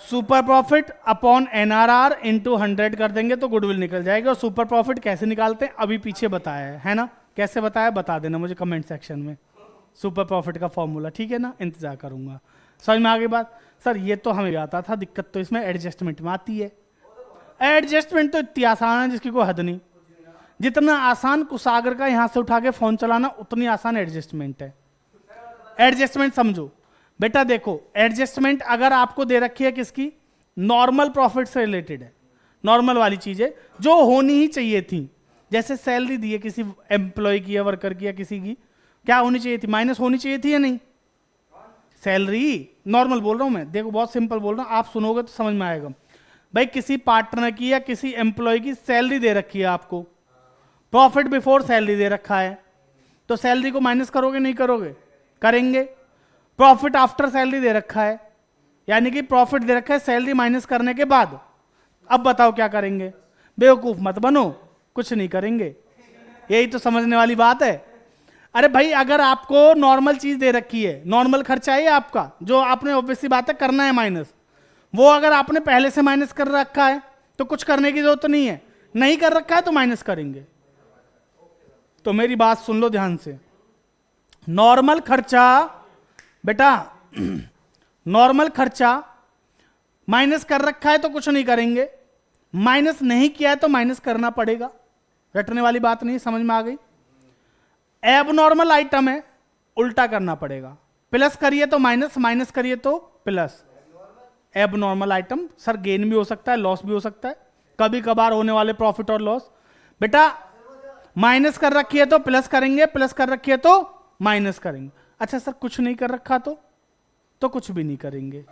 super profit upon NRR into 100 कर देंगे तो गुडविल निकल जाएगी। और सुपर प्रॉफिट कैसे निकालते हैं अभी पीछे बताया है ना, कैसे बताया बता देना मुझे कमेंट सेक्शन में, सुपर प्रॉफिट का फॉर्मूला, ठीक है ना, इंतजार करूंगा। समझ में आ गई बात। सर ये तो हमें आता था, दिक्कत तो इसमें एडजस्टमेंट में आती है। एडजस्टमेंट तो इतनी आसान है जिसकी कोई हद नहीं। जितना आसान कुसागर का यहां से उठा के फोन चलाना, उतनी आसान एडजस्टमेंट है। एडजस्टमेंट समझो बेटा, देखो एडजस्टमेंट अगर आपको दे रखी है किसकी, नॉर्मल प्रॉफिट से रिलेटेड है, नॉर्मल वाली चीजें जो होनी ही चाहिए थी, जैसे सैलरी दी है किसी एम्प्लॉय की या वर्कर की या किसी की, क्या होनी चाहिए थी, माइनस होनी चाहिए थी या नहीं, सैलरी। नॉर्मल बोल रहा हूं मैं, देखो बहुत सिंपल बोल रहा हूं, आप सुनोगे तो समझ में आएगा। भाई किसी पार्टनर की या किसी एम्प्लॉय की सैलरी दे रखी है आपको, प्रॉफिट बिफोर सैलरी दे रखा है, तो सैलरी को माइनस करोगे नहीं करोगे, करेंगे। प्रॉफिट आफ्टर सैलरी दे रखा है, यानी कि प्रॉफिट दे रखा है सैलरी माइनस करने के बाद। अब बताओ क्या करेंगे, बेवकूफ मत बनो, कुछ नहीं करेंगे। यही तो समझने वाली बात है। अरे भाई अगर आपको नॉर्मल चीज दे रखी है, नॉर्मल खर्चा है आपका, जो आपने ऑब्वियसली बात है करना है माइनस, वो अगर आपने पहले से माइनस कर रखा है तो कुछ करने की जरूरत नहीं है, नहीं कर रखा है तो माइनस करेंगे। तो मेरी बात सुन लो ध्यान से, नॉर्मल खर्चा बेटा, नॉर्मल खर्चा माइनस कर रखा है तो कुछ नहीं करेंगे, माइनस नहीं किया है तो माइनस करना पड़ेगा। रटने वाली बात नहीं, समझ में आ गई। एबनॉर्मल आइटम है, उल्टा करना पड़ेगा, प्लस करिए तो माइनस, माइनस करिए तो plus. Abnormal item sir gain भी हो सकता है, लॉस भी हो सकता है, कभी कभार होने वाले प्रॉफिट और लॉस। बेटा माइनस कर रखी है तो प्लस करेंगे, प्लस कर रखी है तो माइनस करेंगे। अच्छा सर कुछ नहीं कर रखा तो कुछ भी नहीं करेंगे।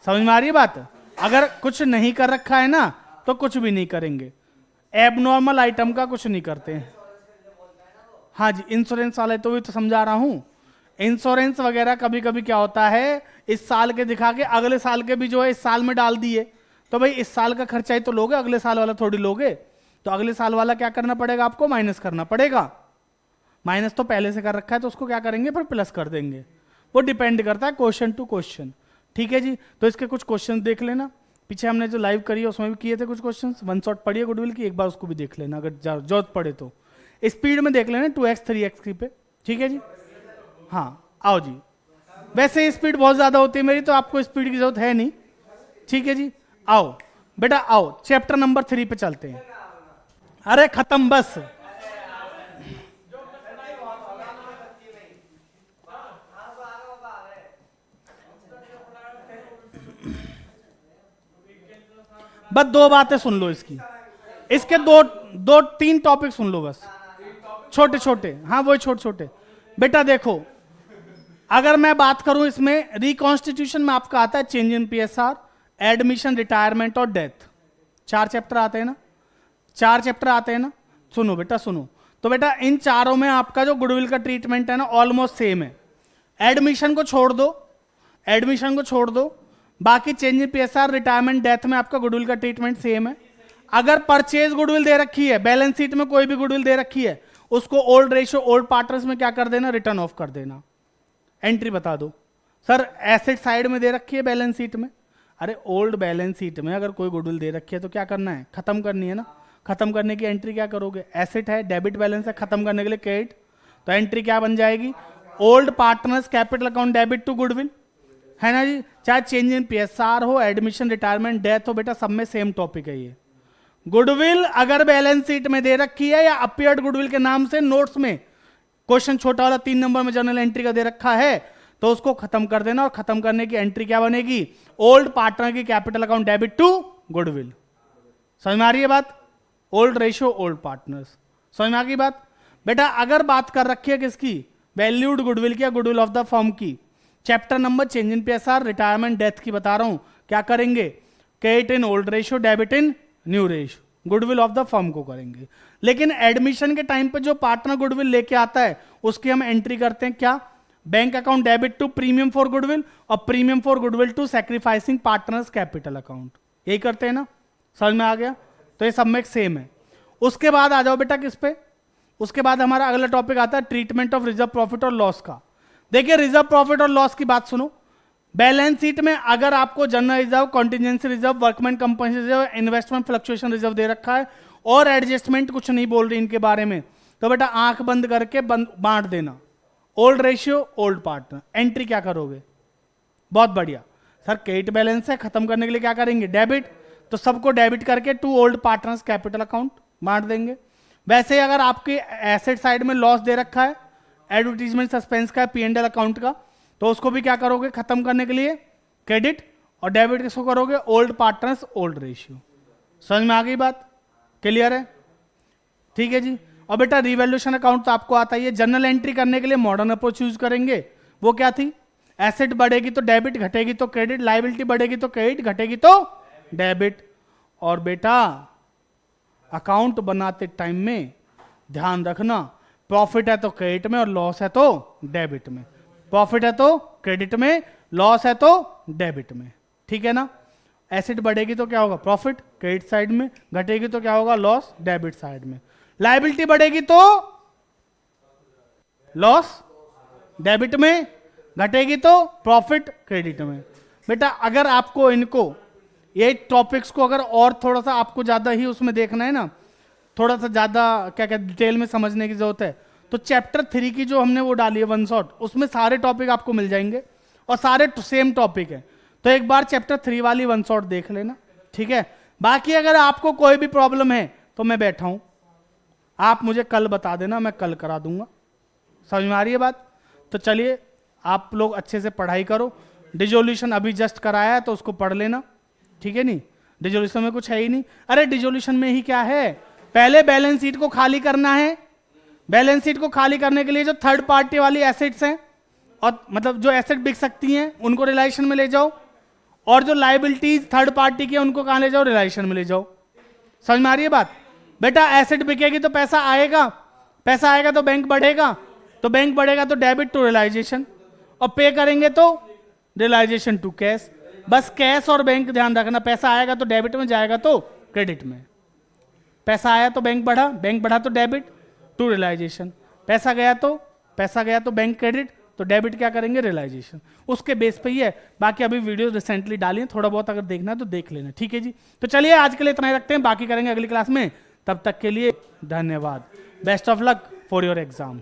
समझ में आ रही है बात? अगर कुछ नहीं कर रखा है ना तो कुछ भी नहीं करेंगे। एबनॉर्मल आइटम का कुछ नहीं करते हैं। हाँ जी, इंश्योरेंस वाले तो भी तो समझा रहा हूं। इंश्योरेंस वगैरह कभी कभी क्या होता है, इस साल के दिखा के अगले साल के भी जो है इस साल में डाल दिए, तो भाई इस साल का खर्चा ही तो लोगे, अगले साल वाला थोड़ी लोगे। तो अगले साल वाला क्या करना पड़ेगा आपको, माइनस करना पड़ेगा। माइनस तो पहले से कर रखा है तो उसको क्या करेंगे, फिर प्लस कर देंगे। वो डिपेंड करता है क्वेश्चन टू क्वेश्चन। ठीक है जी, तो इसके कुछ क्वेश्चन देख लेना। पीछे हमने जो लाइव करी है उसमें भी किए थे कुछ क्वेश्चन। वन शॉट पढ़िए गुडविल की, एक बार उसको भी देख लेना अगर जरूरत पड़े तो। स्पीड में देख लेना 2x 3x की पे। ठीक है जी, हाँ आओ जी। वैसे स्पीड बहुत ज्यादा होती है मेरी, तो आपको स्पीड की जरूरत है नहीं। ठीक है जी, आओ बेटा आओ, चैप्टर नंबर 3 पे चलते हैं। अरे खत्म बस। बस दो बातें सुन लो इसकी, इसके दो तीन टॉपिक सुन लो बस, छोटे छोटे। हाँ वही छोटे छोटे। बेटा देखो, अगर मैं बात करूं इसमें रिकॉन्स्टिट्यूशन में आपका आता है change in PSR, admission, retirement और डेथ। 4 चैप्टर आते हैं ना, 4 चैप्टर आते हैं ना। सुनो बेटा सुनो, तो बेटा इन चारों में आपका जो गुडविल का ट्रीटमेंट है ना ऑलमोस्ट सेम है। एडमिशन को छोड़ दो, एडमिशन को छोड़ दो, बाकी change in PSR, retirement, death में आपका गुडविल का ट्रीटमेंट सेम है। अगर परचेज गुडविल दे रखी है, बैलेंस शीट में कोई भी गुडविल दे रखी है, उसको ओल्ड रेशियो ओल्ड पार्टनर्स में क्या कर देना, रिटर्न ऑफ कर देना। एंट्री बता दो सर, एसेट साइड में दे रखी है बैलेंस शीट में। अरे ओल्ड बैलेंस शीट में अगर कोई गुडविल दे रखी है तो क्या करना है, खत्म करनी है ना। खत्म करने की एंट्री क्या करोगे, एसेट है, डेबिट बैलेंस है, खत्म करने के लिए क्रेडिट, तो एंट्री क्या बन जाएगी, old partners capital account debit to goodwill, है ना जी। चाहे चेंज इन पीएसआर हो, एडमिशन, रिटायरमेंट, डेथ हो, बेटा सब में सेम टॉपिक है ये। गुडविल अगर बैलेंस शीट में दे रखी है या अपीयर्ड गुडविल के नाम से नोट्स में, क्वेश्चन छोटा वाला 3 नंबर में जर्नल एंट्री का दे रखा है, तो उसको खत्म कर देना। और खत्म करने की एंट्री क्या बनेगी, ओल्ड पार्टनर की capital account debit to goodwill. समझ में आ रही है बात, ओल्ड रेशियो ओल्ड पार्टनर्स। समझ में आ गई बात। बेटा अगर बात कर रखी है किसकी, वैल्यूड गुडविल की या गुडविल ऑफ द फर्म की, chapter number change in PSR, retirement, death की बता रहा हूं, क्या करेंगे, credit in old ratio, debit in new ratio, goodwill of the firm को करेंगे। लेकिन एडमिशन के टाइम पे जो पार्टनर गुडविल लेके आता है उसकी हम एंट्री करते हैं क्या, bank account debit to premium for goodwill और premium for goodwill to sacrificing partners capital account, यही करते हैं ना। समझ में आ गया, तो ये सब में सेम है। उसके बाद आ जाओ बेटा किस पे, उसके बाद हमारा अगला टॉपिक आता है ट्रीटमेंट ऑफ रिजर्व प्रॉफिट और लॉस का। देखिए रिजर्व प्रॉफिट और लॉस की बात सुनो। बैलेंस शीट में अगर आपको general reserve, contingency reserve, workman compensation reserve, investment fluctuation reserve दे रखा है और एडजस्टमेंट कुछ नहीं बोल रही इनके बारे में, तो बेटा आंख बंद करके बांट देना, old ratio old partner. Entry क्या करोगे, बहुत बढ़िया सर, क्रेडिट बैलेंस है, खत्म करने के लिए क्या करेंगे, डेबिट, तो सबको डेबिट करके to old partners capital account बांट देंगे। वैसे ही अगर आपके एसेट साइड में लॉस दे रखा है, एडवर्टीजमेंट सस्पेंस का, P&L अकाउंट का, तो उसको भी क्या करोगे, खत्म करने के लिए क्रेडिट, और डेबिट किसको करोगे, ओल्ड पार्टनर्स ओल्ड रेशियो। समझ में आ गई बात, क्लियर है, ठीक है जी। और बेटा रिवैल्यूएशन अकाउंट तो आपको आता ही है। जनरल एंट्री करने के लिए मॉडर्न अप्रोच यूज करेंगे, वो क्या थी, एसेट बढ़ेगी तो डेबिट, घटेगी तो क्रेडिट, लायबिलिटी बढ़ेगी तो क्रेडिट, घटेगी तो डेबिट। और बेटा अकाउंट बनाते टाइम में ध्यान रखना, प्रॉफिट है तो क्रेडिट में और लॉस है तो डेबिट में, प्रॉफिट है तो क्रेडिट में, लॉस है तो डेबिट में, ठीक है ना। एसेट बढ़ेगी तो क्या होगा, प्रॉफिट क्रेडिट साइड में, घटेगी तो क्या होगा, लॉस डेबिट साइड में, लायबिलिटी बढ़ेगी तो लॉस डेबिट में, घटेगी तो प्रॉफिट क्रेडिट में। बेटा अगर आपको इनको ये टॉपिक्स को अगर और थोड़ा सा आपको ज्यादा ही उसमें देखना है ना, थोड़ा सा ज्यादा क्या क्या डिटेल में समझने की जरूरत है, तो चैप्टर 3 की जो हमने वो डाली है वन शॉट, उसमें सारे टॉपिक आपको मिल जाएंगे और सारे सेम टॉपिक है। तो एक बार चैप्टर 3 वाली वन शॉट देख लेना, ठीक है। बाकी अगर आपको कोई भी प्रॉब्लम है तो मैं बैठा हूं, आप मुझे कल बता देना, मैं कल करा दूंगा। समझ में आ रही है बात। तो चलिए आप लोग अच्छे से पढ़ाई करो। डिजोल्यूशन अभी जस्ट कराया है तो उसको पढ़ लेना, ठीक है। नहीं डिजोल्यूशन में कुछ है ही नहीं, अरे डिजोल्यूशन में ही क्या है, पहले बैलेंस शीट को खाली करना है। बैलेंस शीट को खाली करने के लिए जो थर्ड पार्टी वाली एसेट्स हैं और मतलब जो एसेट बिक सकती हैं उनको रियलाइजेशन में ले जाओ, और जो लाइबिलिटीज थर्ड पार्टी की है उनको कहां ले जाओ, रियलाइजेशन में ले जाओ। समझ में आ रही है बात? बेटा एसेट बिकेगी तो पैसा आएगा, पैसा आएगा तो बैंक बढ़ेगा, तो बैंक बढ़ेगा तो डेबिट टू रियलाइजेशन, और पे करेंगे तो रियलाइजेशन टू कैश। बस कैश और बैंक ध्यान रखना, पैसा आएगा तो डेबिट में, जाएगा तो क्रेडिट में। पैसा आया तो बैंक बढ़ा, बैंक बढ़ा तो डेबिट टू रियलाइजेशन, पैसा गया तो बैंक क्रेडिट, तो डेबिट क्या करेंगे, रियलाइजेशन। उसके बेस पे ही है। बाकी अभी वीडियो रिसेंटली डाली है, थोड़ा बहुत अगर देखना है तो देख लेना, ठीक है जी। तो चलिए आज के लिए इतना ही रखते हैं, बाकी करेंगे अगली क्लास में। तब तक के लिए धन्यवाद। Best of luck for your exam.